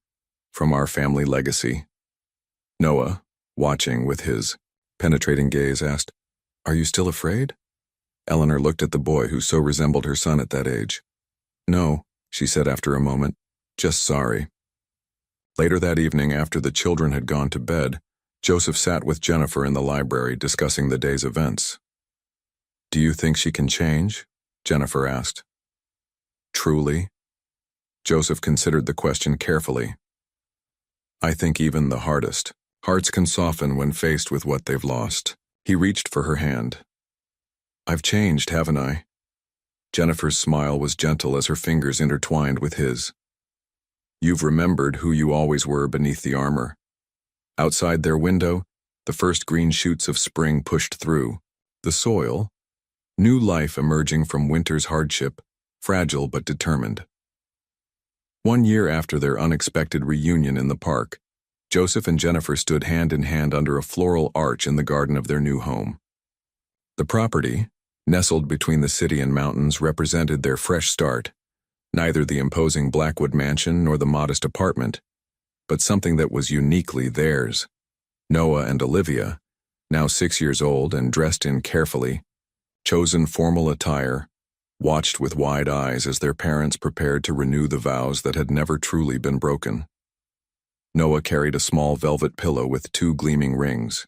from our family legacy." Noah, watching with his penetrating gaze, asked, "Are you still afraid?" Eleanor looked at the boy who so resembled her son at that age. "No," she said after a moment, "just sorry." Later that evening, after the children had gone to bed, Joseph sat with Jennifer in the library discussing the day's events. "Do you think she can change?" Jennifer asked. "Truly?" Joseph considered the question carefully. "I think even the hardest hearts can soften when faced with what they've lost." He reached for her hand. "I've changed, haven't I?" Jennifer's smile was gentle as her fingers intertwined with his. "You've remembered who you always were beneath the armor." Outside their window, the first green shoots of spring pushed through. The soil, new life emerging from winter's hardship, fragile but determined. 1 year after their unexpected reunion in the park, Joseph and Jennifer stood hand in hand under a floral arch in the garden of their new home. The property, nestled between the city and mountains, represented their fresh start, neither the imposing Blackwood mansion nor the modest apartment, but something that was uniquely theirs. Noah and Olivia, now 6 years old and dressed in carefully chosen formal attire, watched with wide eyes as their parents prepared to renew the vows that had never truly been broken. Noah carried a small velvet pillow with 2 gleaming rings,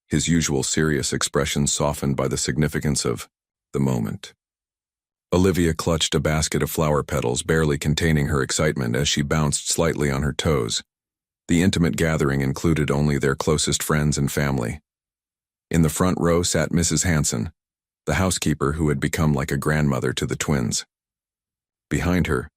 his usual serious expression softened by the significance of the moment. Olivia clutched a basket of flower petals, barely containing her excitement as she bounced slightly on her toes. The intimate gathering included only their closest friends and family. In the front row sat Mrs. Hanson, the housekeeper who had become like a grandmother to the twins. Behind her,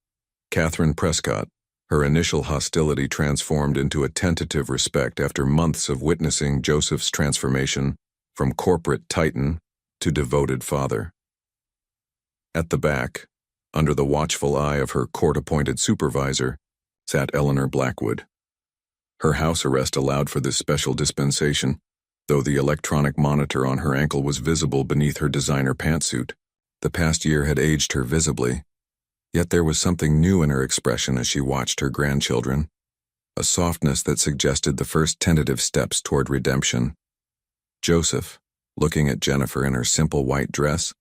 Catherine Prescott, her initial hostility transformed into a tentative respect after months of witnessing Joseph's transformation from corporate titan to devoted father. At the back, under the watchful eye of her court-appointed supervisor, sat Eleanor Blackwood. Her house arrest allowed for this special dispensation, though the electronic monitor on her ankle was visible beneath her designer pantsuit. The past year had aged her visibly, yet there was something new in her expression as she watched her grandchildren, a softness that suggested the first tentative steps toward redemption. Joseph, looking at Jennifer in her simple white dress,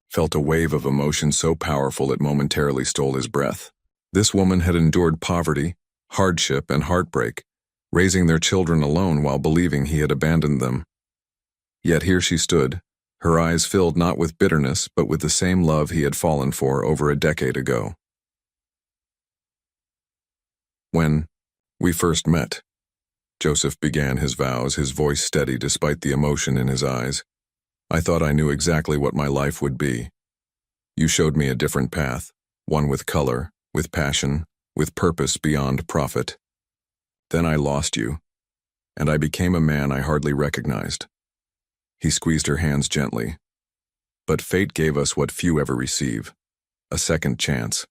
felt a wave of emotion so powerful it momentarily stole his breath. This woman had endured poverty, hardship, and heartbreak, raising their children alone while believing he had abandoned them. Yet here she stood, her eyes filled not with bitterness but with the same love he had fallen for over a decade ago. "When we first met," Joseph began his vows, his voice steady despite the emotion in his eyes, "I thought I knew exactly what my life would be. You showed me a different path, one with color, with passion, with purpose beyond profit. Then I lost you, and I became a man I hardly recognized. He squeezed her hands gently. But fate gave us what few ever receive, a second chance.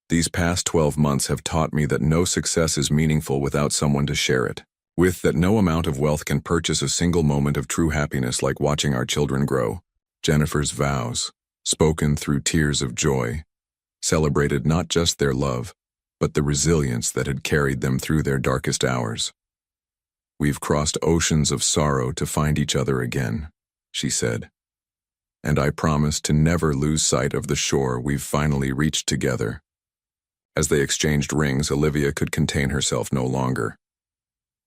These past 12 months have taught me that no success is meaningful without someone to share it with, that no amount of wealth can purchase a single moment of true happiness like watching our children grow. Jennifer's vows, spoken through tears of joy, celebrated not just their love, but the resilience that had carried them through their darkest hours. "We've crossed oceans of sorrow to find each other again," she said. "And I promise to never lose sight of the shore we've finally reached together." As they exchanged rings, Olivia could contain herself no longer.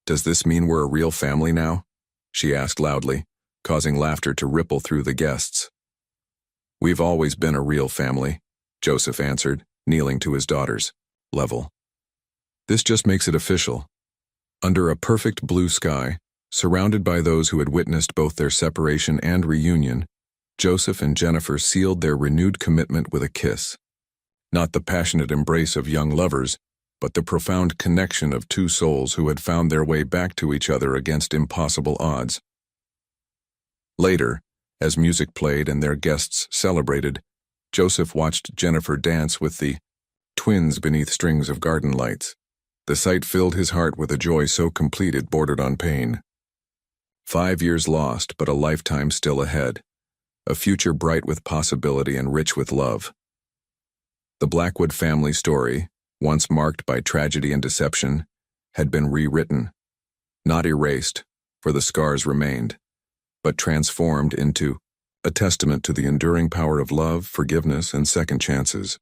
"Does this mean we're a real family now?" she asked loudly, causing laughter to ripple through the guests. "We've always been a real family," Joseph answered, kneeling to his daughter's level. "This just makes it official." Under a perfect blue sky, surrounded by those who had witnessed both their separation and reunion, Joseph and Jennifer sealed their renewed commitment with a kiss. Not the passionate embrace of young lovers, but the profound connection of two souls who had found their way back to each other against impossible odds. Later, as music played and their guests celebrated, Joseph watched Jennifer dance with the twins beneath strings of garden lights. The sight filled his heart with a joy so complete it bordered on pain. 5 years lost, but a lifetime still ahead. A future bright with possibility and rich with love. The Blackwood family story, once marked by tragedy and deception, had been rewritten. Not erased, for the scars remained, but transformed into a testament to the enduring power of love, forgiveness, and second chances.